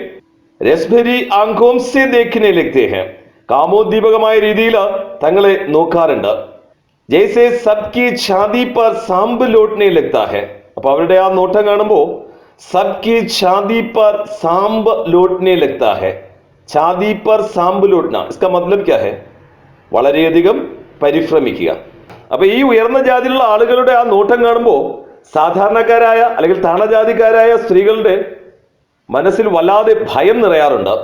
രസ്ഭരി ആങ്കോം സേ ദേഖ്നെ ലഗ്തേ ഹൈ, കാമോദ്ദീപകമായ രീതിയിൽ തങ്ങളെ നോക്കാറുണ്ട്. ജയ്സെ സബ്കി ഛാതി പർ സാമ്പ് ലോട്ട്നെ ലഗ്താ ഹൈ. അപ്പൊ അവരുടെ ആ നോട്ടം കാണുമ്പോൾ സബ്കി ഛാതി പർ സാമ്പ് ലോട്ട്നെ ലഗ്താ ഹൈ. ഛാതി പർ സാമ്പ് ലോട്ട്ന ഇസ്കാ മത്ലബ് ക്യാ ഹൈ? വളരെയധികം പരിഭ്രമിക്കുക. അപ്പൊ ഈ ഉയർന്ന ജാതിയിലുള്ള ആളുകളുടെ ആ നോട്ടം കാണുമ്പോൾ സാധാരണക്കാരായ അല്ലെങ്കിൽ താണജാതിക്കാരായ സ്ത്രീകളുടെ മനസ്സിൽ വല്ലാതെ ഭയം നിറയാറുണ്ട്.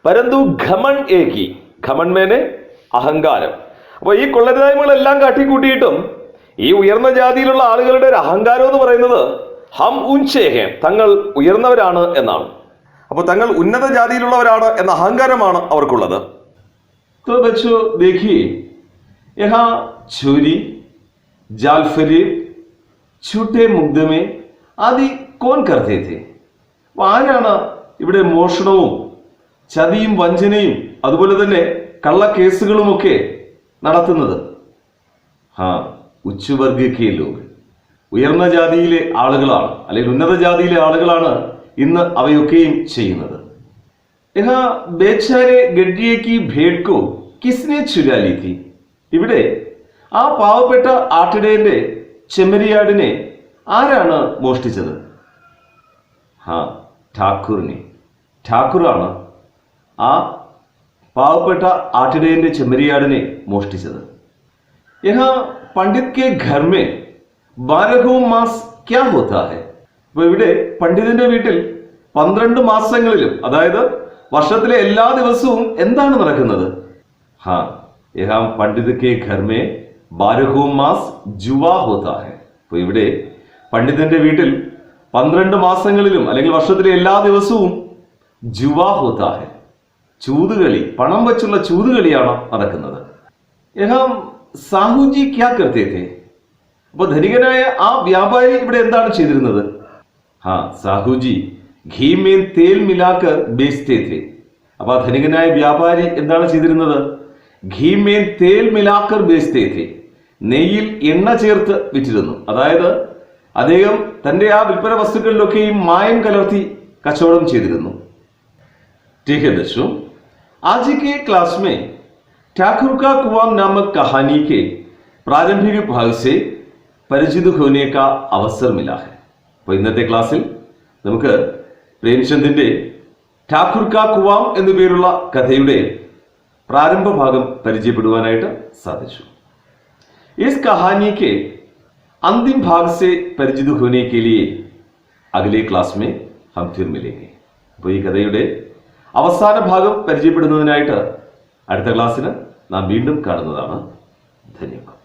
പരന്തു ഘമൺ ഏകി, ഘമൺ മേനെ അഹങ്കാരം. അപ്പൊ ഈ കൊള്ളരുതായ്മകളെല്ലാം കാട്ടിക്കൂട്ടിയിട്ടും ഈ ഉയർന്ന ജാതിയിലുള്ള ആളുകളുടെ ഒരു അഹങ്കാരം എന്ന് പറയുന്നത് ഹം ഉൻചേ ഹേ, തങ്ങൾ ഉയർന്നവരാണ് എന്നാണ്. അപ്പൊ തങ്ങൾ ഉന്നത ജാതിയിലുള്ളവരാണ് എന്ന അഹങ്കാരമാണ് അവർക്കുള്ളത്. तो बच्चों देखिए, यहाँ चोरी, जालफरीब, छूटे मुकदमे आदि कौन करते थे? ആരാണ് ഇവിടെ മോഷണവും ചതിയും വഞ്ചനയും അതുപോലെ തന്നെ കള്ളക്കേസുകളുമൊക്കെ നടത്തുന്നത്? ഉച്ചവർഗീയ ലോക്, ഉയർന്ന ജാതിയിലെ ആളുകളാണ്, അല്ലെങ്കിൽ ഉന്നത ജാതിയിലെ ആളുകളാണ് ഇന്ന് അവയൊക്കെയും ചെയ്യുന്നത്. यहाँ बेचारे गड्डिये की भेड़ को किसने चुरा ली थी? ഇവിടെ ആ പാവപ്പെട്ട ആട്ടിടയന്റെ ചെമ്മരിയാടിനെ ആരാണ് മോഷ്ടിച്ചത്? ഠാക്കൂറിനെ. ഠാക്കൂറാണ് ആ പാവപ്പെട്ട ആട്ടിടയന്റെ ചെമ്മരിയാടിനെ മോഷ്ടിച്ചത്. यहाँ पंडित के घर में 12 मास क्या होता है? അപ്പൊ ഇവിടെ പണ്ഡിതന്റെ വീട്ടിൽ 12 മാസങ്ങളിലും, അതായത് വർഷത്തിലെ എല്ലാ ദിവസവും എന്താണ് നടക്കുന്നത്? യഹാ പണ്ഡിത് കെ ഘർ മേ 12 മാസ് ജുവാ ഹോതാ ഹൈ. അപ്പൊ ഇവിടെ പണ്ഡിതന്റെ വീട്ടിൽ 12 മാസങ്ങളിലും അല്ലെങ്കിൽ വർഷത്തിലെ എല്ലാ ദിവസവും ജുവാ ഹോതാ ഹൈ, ചൂതുകളി, പണം വെച്ചുള്ള ചൂതുകളിയാണ് നടക്കുന്നത്. യഹാ സാഹുജി ക്യാ കർത്തേ ഥേ? അപ്പൊ ധനികനായ ആ വ്യാപാരി ഇവിടെ എന്താണ് ചെയ്തിരുന്നത്? സാഹുജി ഘീ മേൻ തേൽ മിലാക്കർ ബേച്തേ ഥേ. അപ്പൊ ആ ധനികനായ വ്യാപാരി എന്താണ് ചെയ്തിരുന്നത്? ഘീ മേൻ തേൽ മിലാക്കർ ബേച്തേ ഥേ, നെയ്യിൽ എണ്ണ ചേർത്ത് വിറ്റിരുന്നു. അതായത് അദ്ദേഹം തന്റെ ആ വിൽപ്പന വസ്തുക്കളിലൊക്കെയും മായം കലർത്തി കച്ചവടം ചെയ്തിരുന്നു. ठीक है बच्चों, आज के क्लास में ठाकुर का कुआं नामक कहानी के प्रारंभिक भाग से परिचित होने का अवसर मिला है. അപ്പോൾ ഇന്നത്തെ ക്ലാസ്സിൽ നമുക്ക് പ്രേംചന്ദിന്റെ ഠാക്കുർ കാ കുവാം എന്നു പേരുള്ള കഥയുടെ പ്രാരംഭ ഭാഗം പരിചയപ്പെടുവാനായിട്ട് സാധിച്ചു. इस कहानी के अंतिम भाग से परिचित होने के लिए अगले क्लास में हम फिर मिलेंगे. അപ്പോൾ ഈ കഥയുടെ അവസാന ഭാഗം പരിചയപ്പെടുന്നതിനായിട്ട് അടുത്ത ക്ലാസ്സിന് നാം വീണ്ടും കാണുന്നതാണ്. ധന്യവാദം.